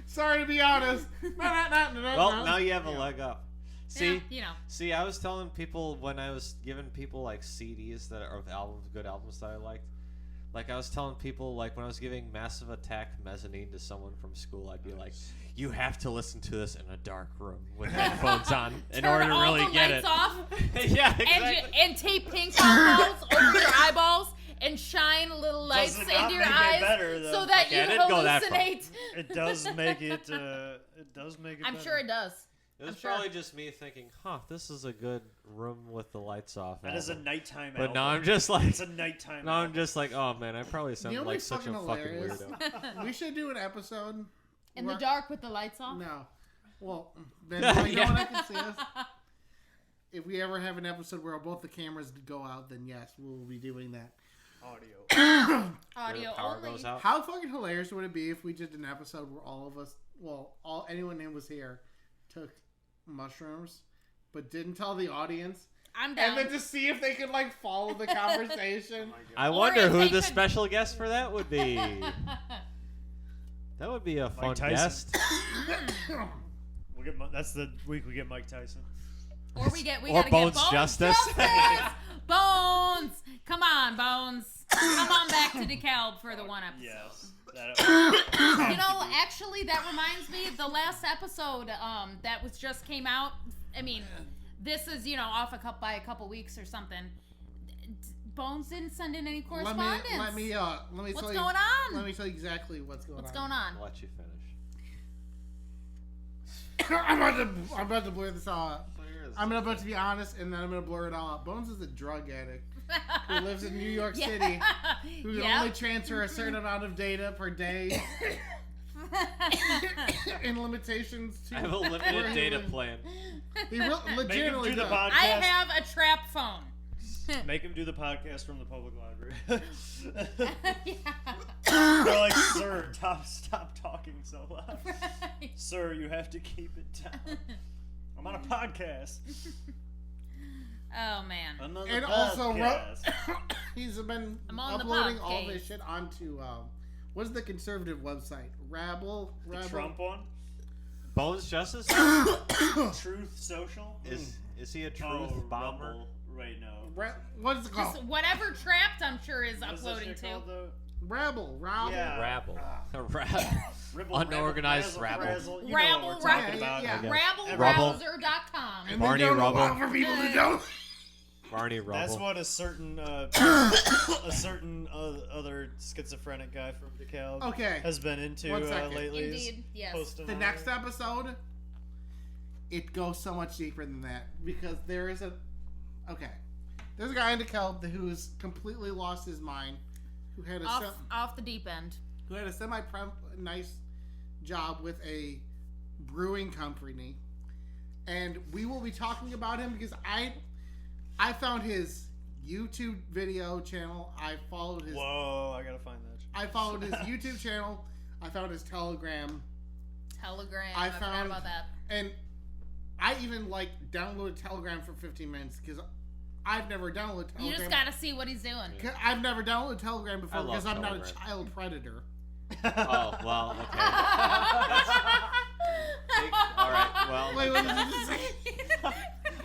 Sorry to be honest. Well, now you have a leg up. See, Yeah, you know. See, I was telling people when I was giving people like CDs that are of albums, good albums that I liked. Like I was telling people, like when I was giving Massive Attack Mezzanine to someone from school, I'd be like, "You have to listen to this in a dark room with headphones on in order to all really the get lights it." off Yeah, exactly. and tape pink pom-poms over your eyeballs and shine little lights Does into not your make it eyes better, though. so that Okay, I you didn't go that far. hallucinate. It does make it. It does make it. I'm better. sure it does. It was I'm sure. probably just me thinking, "Huh, this is a good room with the lights off." That is a album." nighttime. But album. now I'm just like, It's a nighttime. now I'm album. just like, oh man, I probably sound You know like what's such a fucking fucking hilarious? weirdo. We should do an episode. In the where- dark with the lights off. No. Well, then no Yeah. one can see us. If we ever have an episode where both the cameras go out, then yes, we'll be doing that. audio. Audio The power only. goes out. How fucking hilarious would it be if we did an episode where all of us, anyone that was here, took mushrooms, but didn't tell the audience, I'm down. and then to see if they could like follow the conversation. I Or wonder if who they the could- special guest for that would be. That would be a fun Tyson. guest. We'll get. That's the week we get Mike Tyson. Or we Or gotta Bones get Bones Justice. Bones! Come on, Bones. Come on back to DeKalb for the one episode. Yes. You know, actually, that reminds me, the last episode that was just came out. I mean, this is off by a couple weeks or something. Bones didn't send in any correspondence. Let me What's tell you. going on? Let me tell you exactly what's going on. What's going on? I'll let you finish. I'm about to blur this all out. I'm about to be honest, and then I'm gonna blur it all out. Bones is a drug addict who lives in New York Yeah. City, who can Yep. only transfer a certain amount of data per day, and limitations to. I have a where limited he data lives. plan. He Make him legitimately do the does. podcast. I have a trap phone. Make him do the podcast from the public library. Yeah. They're like, sir, stop talking so loud. Right. Sir, you have to keep it down. I'm on a podcast. Oh man. I'm on And the also, podcast. he's been I'm on the uploading all podcast. this shit onto what's the conservative website? Rabble. The Trump one? Bones Justice Truth Social? is he a truth Oh, bomber? Rumble. Right now. What is it called? Just whatever trapped, I'm sure is What is that uploading shit to. called, though? Rabble. Yeah. Rabble. Ribble, Unorganized rabble. rabble. You know what we're talking Yeah, about. yeah, I guess. Rabble, Rubble. Rouser.com. And Barney they don't Rubble. allow for people to don't. Barney Rubble. That's what a certain other schizophrenic guy from DeKalb Okay. has been into 1 second. lately. is Indeed, yes. posting The on next it. episode, it goes so much deeper than that because there is there's a guy in DeKalb who's completely lost his mind, who had a Off the deep end. who had a nice job with a brewing company, and we will be talking about him because I found his YouTube video channel. I followed his Whoa, I gotta find that. I followed his YouTube channel. I found his Telegram. I forgot about that. And I even downloaded Telegram for 15 minutes because I've never downloaded Telegram. You just gotta see what he's doing. I've never downloaded Telegram before I love because I'm not a Telegram. child predator. Oh, well, okay. All right, well. Wait, what did you just say?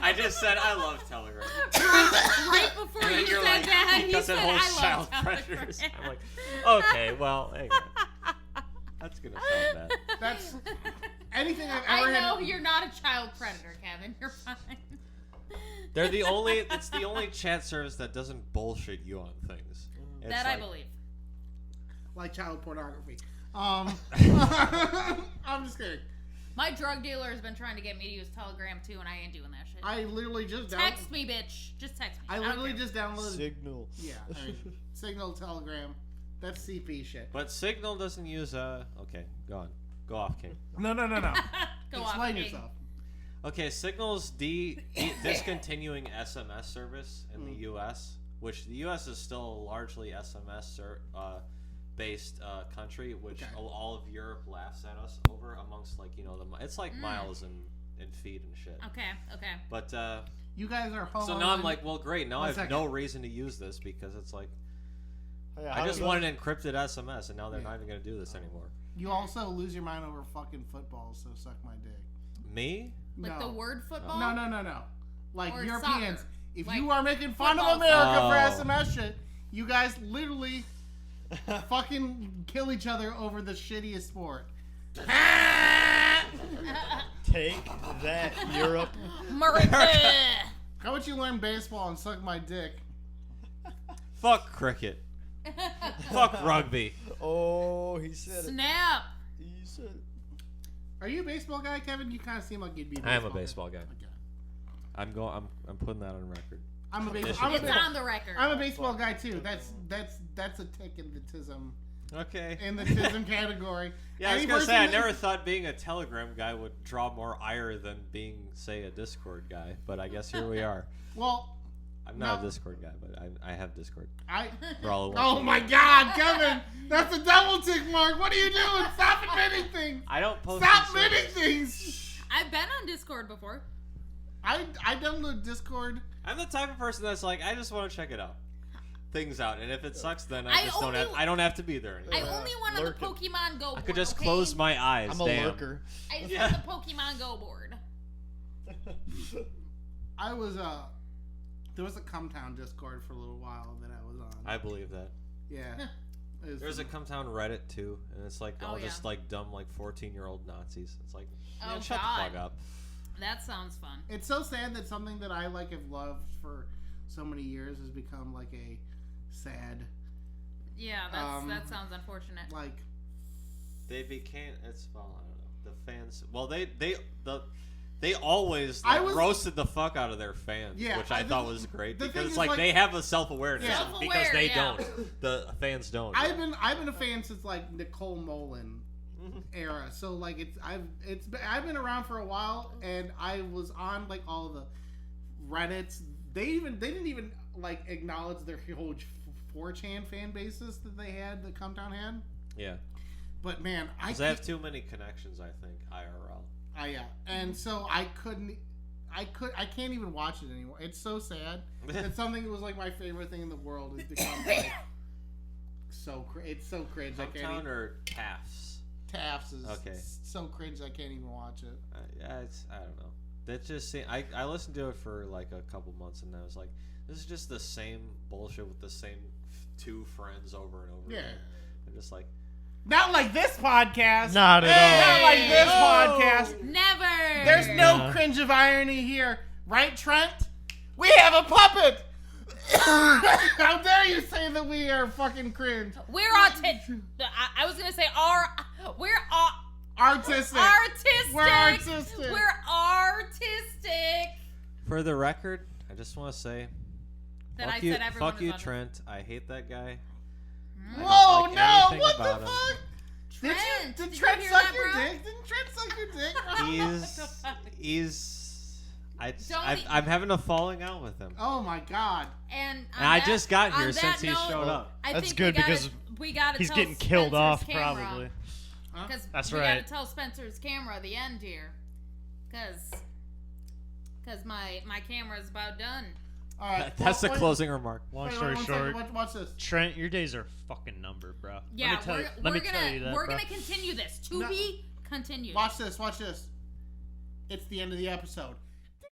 I just said I love Telegram. Right before And then you you're said like, that, he because said, it holds I child love predators. Telegram. I'm like, okay, well, hang on. That's going to sound bad. That's anything I've I ever know had. you're not a child predator, Kevin. You're fine. It's the only chat service that doesn't bullshit you on things. It's That like, I believe. Like child pornography. I'm just kidding. My drug dealer has been trying to get me to use Telegram too, and I ain't doing that shit. I literally just Text me, bitch. Just text me. I don't literally care. just downloaded. Signal. Yeah, I mean, Signal, Telegram. That's CP shit. But Signal doesn't use, okay, go on. Go off, King. No. Go Explain off, King. yourself. Okay, Signal's discontinuing SMS service in the U.S., which the U.S. is still a largely SMS based country, which Okay. all of Europe laughs at us over amongst, like, you know, it's like miles and feet and shit. Okay. But You guys are home. so now I'm like, well, great. Now I have One no second. reason to use this because it's like Yeah, I just wanted an encrypted SMS, and now they're Yeah. not even gonna do this anymore. You also lose your mind over fucking football, so suck my dick. Me? Like no. the word football? No. Like Or Europeans. soccer. If Like you are making fun of football. America Oh. for SMS shit, you guys literally fucking kill each other over the shittiest sport. Take that, Europe. America. How about you learn baseball and suck my dick? Fuck cricket. Fuck rugby. Oh, he said it. Snap. He said it. Are you a baseball guy, Kevin? You kind of seem like you'd be. I am a baseball guy. Okay. I'm putting that on record. I'm a This baseball. should It's be- on the record. I'm a baseball guy too. That's a tick in the tism Okay. category. Yeah, I was Any gonna say person I that- never thought being a Telegram guy would draw more ire than being, say, a Discord guy. But I guess here we are. Well, I'm not No. a Discord guy, but I have Discord. I. For all the Oh my God, Kevin! That's a double tick mark. What are you doing? Stop admitting things. I don't post. Stop in admitting service. things. I've been on Discord before. I download Discord. I'm the type of person that's like, I just want to check it out, things out, and if it sucks, then I I just don't have. only- I don't have to be there anymore. I Yeah, only went on the lurking. Pokemon Go board. I could just okay? close my eyes. I'm a Damn. lurker. I just Yeah. went the Pokemon Go board. I was there was a Cumtown Discord for a little while that I was on. I believe that. Yeah. It was There's a fun. Cumtown Reddit too, and it's like Oh, all yeah. just like dumb like 14-year-old Nazis. It's like, Oh, man, shut God. the fuck up. That sounds fun. It's so sad that something that I like have loved for so many years has become like a sad Yeah, that sounds unfortunate. like. They became. It's well, I don't know. The fans. Well, they always I like, was- roasted the fuck out of their fans, Yeah, which I the- thought was great the thing because is, like like- they have a self-awareness Yeah. because they Self-aware, don't. The fans don't. I've been a fan since like Nicole Mullen era. So like I've been around for a while, and I was on like all the Reddits. They didn't even like acknowledge their huge 4chan fan bases that they had, that Cumtown had. Yeah, But man, because they have too many connections. I think IRL. yeah, and so I can't even watch it anymore. It's so sad. It's something that was like my favorite thing in the world has become like it's so cringe. I can't Cumtown even. or Taft's? Taft's is Okay. so cringe I can't even watch it. Yeah, I don't know. That just I listened to it for like a couple months and I was like, this is just the same bullshit with the same two friends over and over Yeah. again. I'm just like, Not like this podcast. Not at Hey, all. Not like this Oh. podcast. Never. There's no Yeah. cringe of irony here, right, Trent? We have a puppet. How dare you say that we are fucking cringe? We're autistic. I was gonna say we're Artistic. artistic. We're artistic. We're artistic. for the record, I just want to say, That fuck I you, said everyone fuck is you, autistic. Trent. I hate that guy. I don't Whoa, like no! anything What the about him. fuck? Trent, Did did Trent you hear suck that, your bro? dick? Didn't Trent suck your dick? I'm having a falling out with him. Oh my god. And And I just got here on since that he note, showed up. I That's think good because we gotta He's tell getting killed Spencer's off, camera, probably. Because That's we right. gotta tell Spencer's camera the end here. Because my camera is about done. All right. That's the wait, closing remark. Long wait, story one short, second, watch this. Trent, your days are fucking numbered, bro. Yeah, let me tell you that, we're bro. gonna continue this. To No. be continued. Watch this. Watch this. It's the end of the episode.